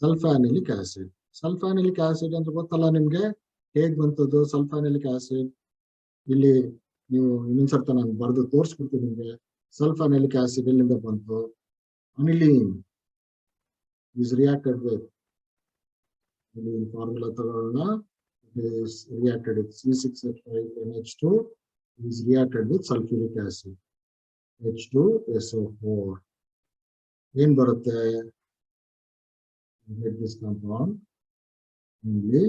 Speaker 1: Sulfanilic acid. Sulfanilic acid ಅಂದ್ರೆ ಗೊತ್ತಲ್ಲ ನಿಮ್ಗೆ, ಹೇಗ್ ಬಂತದ್ದು sulfanilic acid? ಇಲ್ಲಿ ನೀವು ಇನ್ನೊಂದ್ಸರ್ತ ನಾನು ಬರೆದು ತೋರಿಸ್ಬಿಡ್ತೀನಿ ನಿಮ್ಗೆ. sulfanilic acid ಎಲ್ಲಿಂದ ಬಂತು? aniline is reacted with, formula ತಗೊಳ್ಳೋಣ, it is reacted with C6H5NH2 is reacted with sulfuric acid. H2SO4. When barutte, you get this compound, only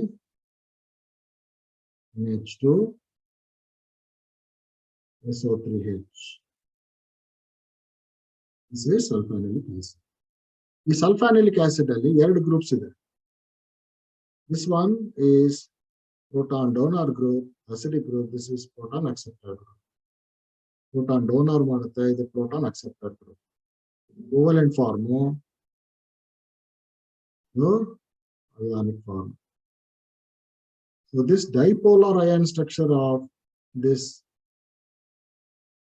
Speaker 1: H2SO3H. This is sulfanilic acid. This sulfanilic acid alli ಎರಡು groups ಇದೆ. This one is proton donor group, acidic group. This is proton acceptor group. Proton donor ಮಾಡುತ್ತೆ, ಇದು proton acceptor group. Covalent form, no ionic form. So this dipolar ion structure of this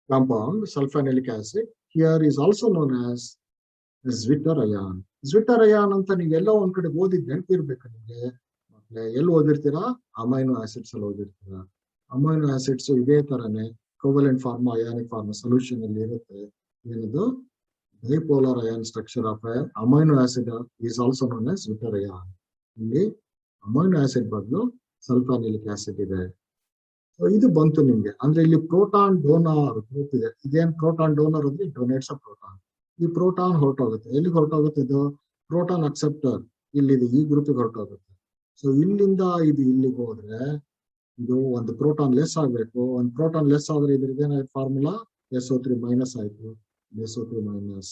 Speaker 1: compound, sulfanilic acid, here is also known as Zwitter ion. Zwitter ion ಅಂತ ನೀವೆಲ್ಲ ಒಂದ್ ಕಡೆ ಓದಿದ್ ನೆನಪಿರ್ಬೇಕು ನಿಮಗೆ. ಎಲ್ಲಿ ಓದಿರ್ತೀರಾ? Amino acids ಅಲ್ಲಿ ಓದಿರ್ತೀರಾ. Amino acids ಇದೇ ತರನೇ covalent form, ionic form solution ಅಲ್ಲಿ ಇರುತ್ತೆ. ಏನದು dipolar ion structure of amino acid is also known as Zwitter ion. ಇಲ್ಲಿ ಅಮೈನೋ ಆಸಿಡ್ ಬದಲು ಸಲ್ಫಾನಿಲಿಕ್ ಆಸಿಡ್ ಇದೆ. ಸೊ ಇದು ಬಂತು ನಿಮ್ಗೆ. ಅಂದ್ರೆ ಇಲ್ಲಿ ಪ್ರೋಟಾನ್ ಡೋನಾರ್ ಗ್ರೂಪ್ ಇದೆ. ಇದೇನ್ ಪ್ರೋಟಾನ್ ಡೋನರ್ ಅಂದ್ರೆ ಡೊನೇಟ್ಸ್ ಅ ಪ್ರೋಟಾನ್. ಈ ಪ್ರೋಟಾನ್ ಹೊರಟೋಗುತ್ತೆ. ಎಲ್ಲಿಗೆ ಹೊರಟೋಗುತ್ತೆ? ಇದು ಪ್ರೋಟಾನ್ ಅಕ್ಸೆಪ್ಟರ್ ಇಲ್ಲಿದೆ, ಈ ಗ್ರೂಪಿಗೆ ಹೊರಟೋಗುತ್ತೆ. ಸೊ ಇಲ್ಲಿಂದ ಇದು ಇಲ್ಲಿಗೆ ಹೋದ್ರೆ ಇದು ಒಂದು ಪ್ರೋಟಾನ್ ಲೆಸ್ ಆಗ್ಬೇಕು. ಒಂದು ಪ್ರೋಟಾನ್ ಲೆಸ್ ಆದ್ರೆ ಇದ್ರದ್ದು ಏನಾಯ್ತು ಫಾರ್ಮುಲಾ? SO3 ಮೈನಸ್ ಆಯ್ತು, SO3 ಮೈನಸ್.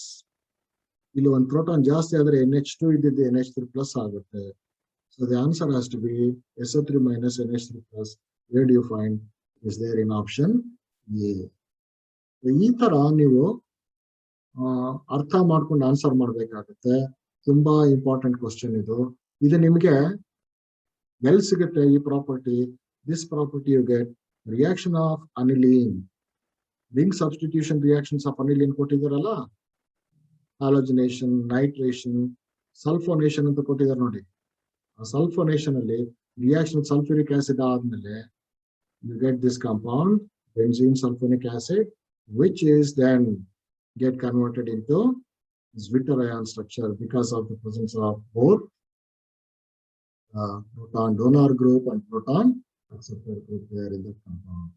Speaker 1: ಇಲ್ಲಿ ಒಂದು ಪ್ರೋಟಾನ್ ಜಾಸ್ತಿ ಆದ್ರೆ NH2 ಇದ್ದಿದ್ದು NH3 ಪ್ಲಸ್ ಆಗುತ್ತೆ. So the answer has to be SO3 minus NH3 plus. Where do you find? Is there in option A. ಈ ತರ ನೀವು ಅರ್ಥ ಮಾಡ್ಕೊಂಡು ಆನ್ಸರ್ ಮಾಡ್ಬೇಕಾಗುತ್ತೆ. ತುಂಬಾ ಇಂಪಾರ್ಟೆಂಟ್ ಕ್ವಶನ್ ಇದು. ಇದು ನಿಮಗೆ ಎಲ್ಲಿ ಸಿಗುತ್ತೆ ಈ property? This property you get reaction of aniline, ring substitution reactions of aniline ಕೊಟ್ಟಿದ್ದಾರಲ್ಲ, ಹ್ಯಾಲೋಜಿನೇಷನ್, ನೈಟ್ರೇಷನ್, ಸಲ್ಫೋನೇಷನ್ ಅಂತ ಕೊಟ್ಟಿದ್ದಾರೆ ನೋಡಿ. ಆ ಸಲ್ಫೋನೇಷನ್ ಅಲ್ಲಿ ರಿಯಾಕ್ಷನ್ ಸಲ್ಫ್ಯೂರಿಕ್ ಆಸಿಡ್ ಆದ್ಮೇಲೆ you get this compound, benzene sulfonic acid, which is then get converted into Zwitter ion structure because of the presence of both proton donor group and proton acceptor group there in the compound.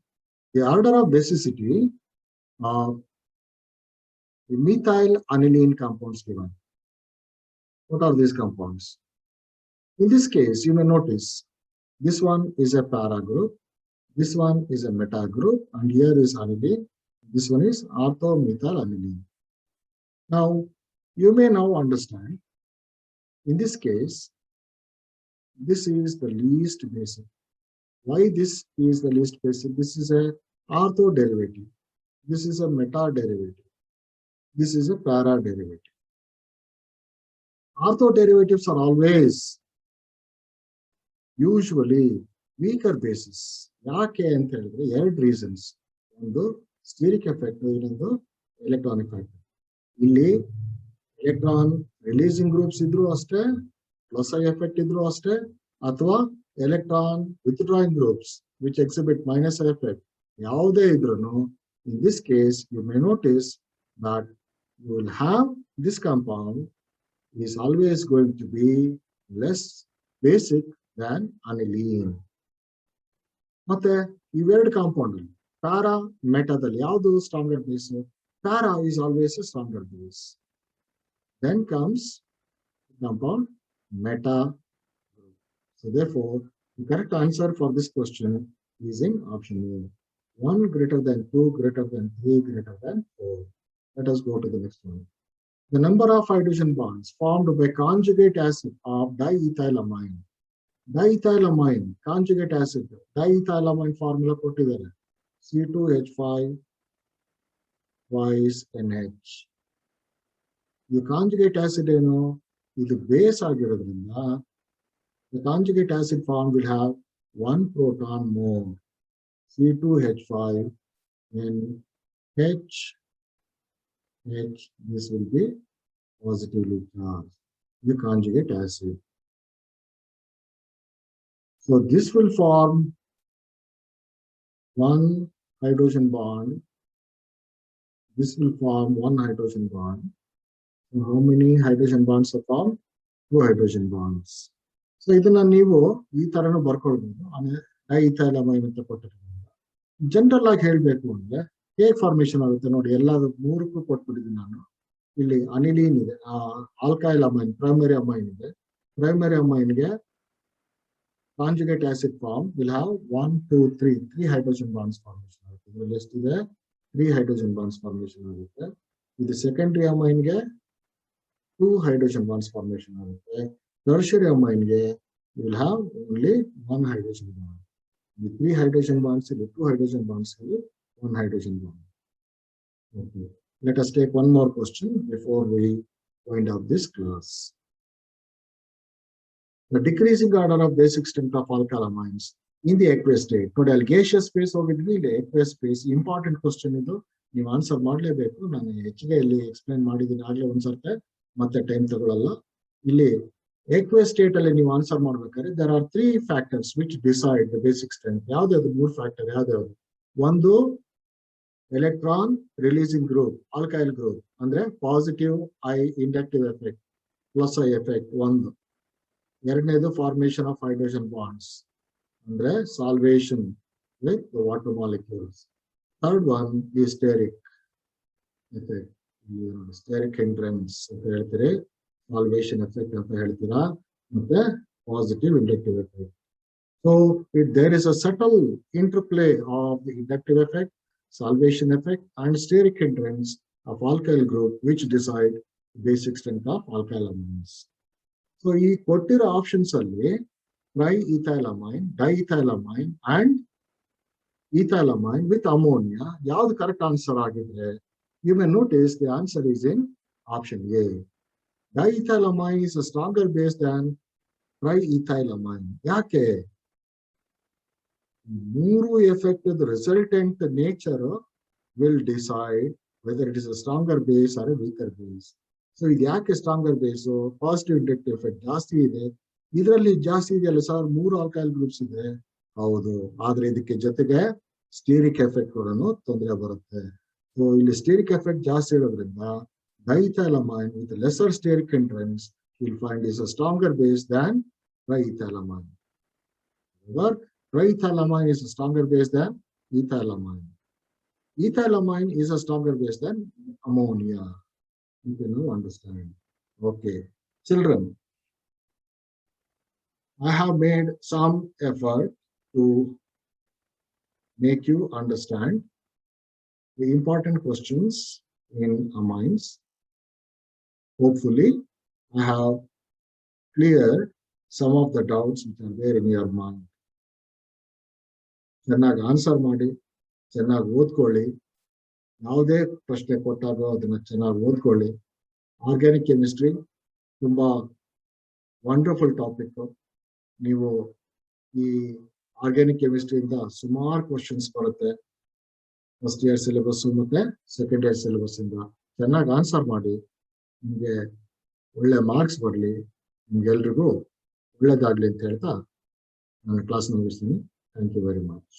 Speaker 1: The order of basicity of the methyl aniline compounds given. What are these compounds? In this case, you may notice this one is a para group, this one is a meta group, and here is aniline. This one is orthomethyl aniline. Now, you may now understand, in this case, this is the least basic. Why this is the least basic? This is a ortho derivative. This is a meta derivative. This is a para derivative. Ortho derivatives are always usually weaker basis. ಯಾಕೆ ಅಂತ ಹೇಳಿದ್ರೆ ಎರಡು reasons. ಒಂದು steric effect, ಇನ್ನೊಂದು electronic effect. ಇಲ್ಲಿ electron releasing groups ಇದ್ರು ಅಷ್ಟೇ, plus I effect ಇದ್ರು ಅಷ್ಟೇ, ಅಥವಾ electron withdrawing groups which exhibit minus I effect ಯಾವುದೇ ಇದ್ರು, in this case you may notice that you will have this compound is always going to be less basic than aniline. ಮತ್ತೆ ಇವೆರಡು compound ಅಲ್ಲಿ para ಮೆಟಾದಲ್ಲಿ ಯಾವುದು stronger base? Para is always a stronger base. Then comes compound meta group. So therefore, the correct answer for this question is in option A. 1 greater than 2 greater than 3 greater than 4. Let us go to the next one. The number of hydrogen bonds formed by conjugate acid of diethylamine. Diethylamine, conjugate acid, diethylamine formula ಕೊಟ್ಟಿದ್ದಾರೆ. C2H5 twice NH. ಈ conjugate acid ಏನು? ಇದು base ಆಗಿರೋದ್ರಿಂದ the conjugate acid form will have one proton more, C2H5 and H. This will be positively charged, the conjugate acid. So this will form one hydrogen bond. This will form one hydrogen bond. So how many hydrogen bonds are formed? 2 hydrogen bonds. So ಇದನ್ನ ನೀವು ಈ ತರನು ಬರ್ಕೊಳ್ಬಹುದು. ಡೈಥೈಲಮೈನ್ ಅಂತ ಕೊಟ್ಟಿರೋದ್ರಿಂದ general ಆಗಿ ಹೇಳ್ಬೇಕು ಅಂದ್ರೆ ಹೇಗೆ formation ಆಗುತ್ತೆ ನೋಡಿ, ಎಲ್ಲಾದ್ರೂ ಮೂರಕ್ಕೂ ಕೊಟ್ಬಿಟ್ಟಿದ್ದೀನಿ ನಾನು. ಇಲ್ಲಿ ಅನಿಲೀನ್ ಇದೆ, ಆಲ್ಕೈಲ್ ಅಮೈನ್ ಪ್ರೈಮರಿ ಅಮೈನ್ ಇದೆ. ಪ್ರೈಮರಿ ಅಮೈನ್ಗೆ conjugate acid form will have 1 2 3 hydrogen bonds formation ಆಗುತ್ತೆ. ಇದರಲ್ಲಿ ಎಷ್ಟಿದೆ? 3 ಹೈಡ್ರೋಜನ್ ಬಾಂಡ್ಸ್ ಫಾರ್ಮೇಶನ್ ಆಗುತ್ತೆ. ಇದು ಸೆಕೆಂಡರಿ ಅಮೈನ್ಗೆ 2 ಹೈಡ್ರೋಜನ್ ಬಾಂಡ್ಸ್ ಫಾರ್ಮೇಶನ್ ಆಗುತ್ತೆ. ಟರ್ಷರಿ ಅಮೈನ್ಗೆ will have only 1 hydrogen bond. The 3 hydrogen bonds, the 2 hydrogen bonds, 1 hydrogen bond. Okay. Let us take one more question before we wind up this class. The decreasing order of basic strength of alkylamines in the aqueous state. Today, gaseous phase or aqueous phase. Important question idu. You answer ಮಾಡಲೇಬೇಕು. ನಾನು ಹೆಚ್ಚಿಗೆ ಇಲ್ಲಿ explain ಮಾಡಿದ್ದೀನಿ ಆಗಲೇ ಒಂದ್ಸರ್ತೆ, ಮತ್ತೆ time ತಗೊಳ್ಳಲ್ಲ. ಇಲ್ಲಿ aqueous state ಅಲ್ಲಿ ನೀವು ಆನ್ಸರ್ ಮಾಡ್ಬೇಕಾದ್ರೆ there are 3 factors which decide the basic strength. ಯಾವ್ದು 3 ಫ್ಯಾಕ್ಟರ್ ಯಾವ್ದು? ಒಂದು electron releasing group, alkyl group ಅಂದ್ರೆ positive I inductive effect, plus I effect ಒಂದು. ಎರಡನೇದು ಫಾರ್ಮೇಶನ್ ಆಫ್ ಹೈಡ್ರೋಜನ್ ಬಾಂಡ್ಸ್ ಅಂದ್ರೆ solvation with water molecules. Third one ಈ steric effect, steric hindrance ಅಂತ ಹೇಳ್ತೀರಿ, ಸಾಲ್ವೇಷನ್ ಎಫೆಕ್ಟ್ ಅಂತ ಹೇಳ್ತೀರಾ, ಮತ್ತೆ positive inductive effect. So there is a subtle interplay of the inductive effect, salvation effect, and steric hindrance of alkyl group which decide basic strength of alkylamines. So ಈ ಕೊಟ್ಟಿರೋ options ಅಲ್ಲಿ ಟ್ರೈಇಥೈಲಮೈನ್, ಡೈಇಥೈಲಮೈನ್ and ethylamine with ammonia ಯಾವ್ದು correct answer ಆಗಿದ್ರೆ you may notice the answer is in option A. Diethylamine is a stronger base than triethylamine. ಯಾಕೆ? ಮೂರು effect resultant nature will decide whether it is a stronger base or a weaker base. So ಇದು ಯಾಕೆ stronger base? Positive inductive effect ಜಾಸ್ತಿ ಇದೆ. ಇದರಲ್ಲಿ ಜಾಸ್ತಿ ಇದೆಯಲ್ಲ sir, 3 alkyl groups ಇದೆ. ಹೌದು, ಆದ್ರೆ ಇದಕ್ಕೆ ಜೊತೆಗೆ ಸ್ಟೀರಿಕ್ ಎಫೆಕ್ಟ್ ಕೂಡ ತೊಂದರೆ ಬರುತ್ತೆ. ಸೊ ಇಲ್ಲಿ ಸ್ಟೀರಿಕ್ ಎಫೆಕ್ಟ್ ಜಾಸ್ತಿ ಇರೋದ್ರಿಂದ diethylamine with a lesser steric hindrance you'll find is a stronger base than triethylamine. However, triethylamine is a stronger base than ethylamine. Ethylamine is a stronger base than ammonia. You can now understand. Okay, children, I have made some effort to make you understand the important questions in amines. Hopefully, I have cleared some of the doubts which are there in your mind. ಚೆನ್ನಾಗಿ answer ಮಾಡಿ, ಚೆನ್ನಾಗಿ ಓದ್ಕೊಳ್ಳಿ. ಯಾವುದೇ ಪ್ರಶ್ನೆ ಕೊಟ್ಟಾಗ ಅದನ್ನ ಚೆನ್ನಾಗಿ ಓದ್ಕೊಳ್ಳಿ. ಆರ್ಗ್ಯಾನಿಕ್ ಕೆಮಿಸ್ಟ್ರಿ ತುಂಬಾ ವಂಡರ್ಫುಲ್ ಟಾಪಿಕ್. ನೀವು ಈ ಆರ್ಗ್ಯಾನಿಕ್ ಕೆಮಿಸ್ಟ್ರಿಯಿಂದ ಸುಮಾರು ಕ್ವಶನ್ಸ್ ಬರುತ್ತೆ, ಫಸ್ಟ್ ಇಯರ್ ಸಿಲೆಬಸ್ ಮತ್ತೆ ಸೆಕೆಂಡ್ ಇಯರ್ ಸಿಲೆಬಸ್ ಇಂದ. ಚೆನ್ನಾಗಿ ಆನ್ಸರ್ ಮಾಡಿ, ನಿಮಗೆ ಒಳ್ಳೆ ಮಾರ್ಕ್ಸ್ ಬರಲಿ, ನಿಮ್ಗೆಲ್ರಿಗೂ ಒಳ್ಳೇದಾಗ್ಲಿ ಅಂತ ಹೇಳ್ತಾ ನಾನು ಕ್ಲಾಸ್ ಮುಗಿಸ್ತೀನಿ. Thank you very much.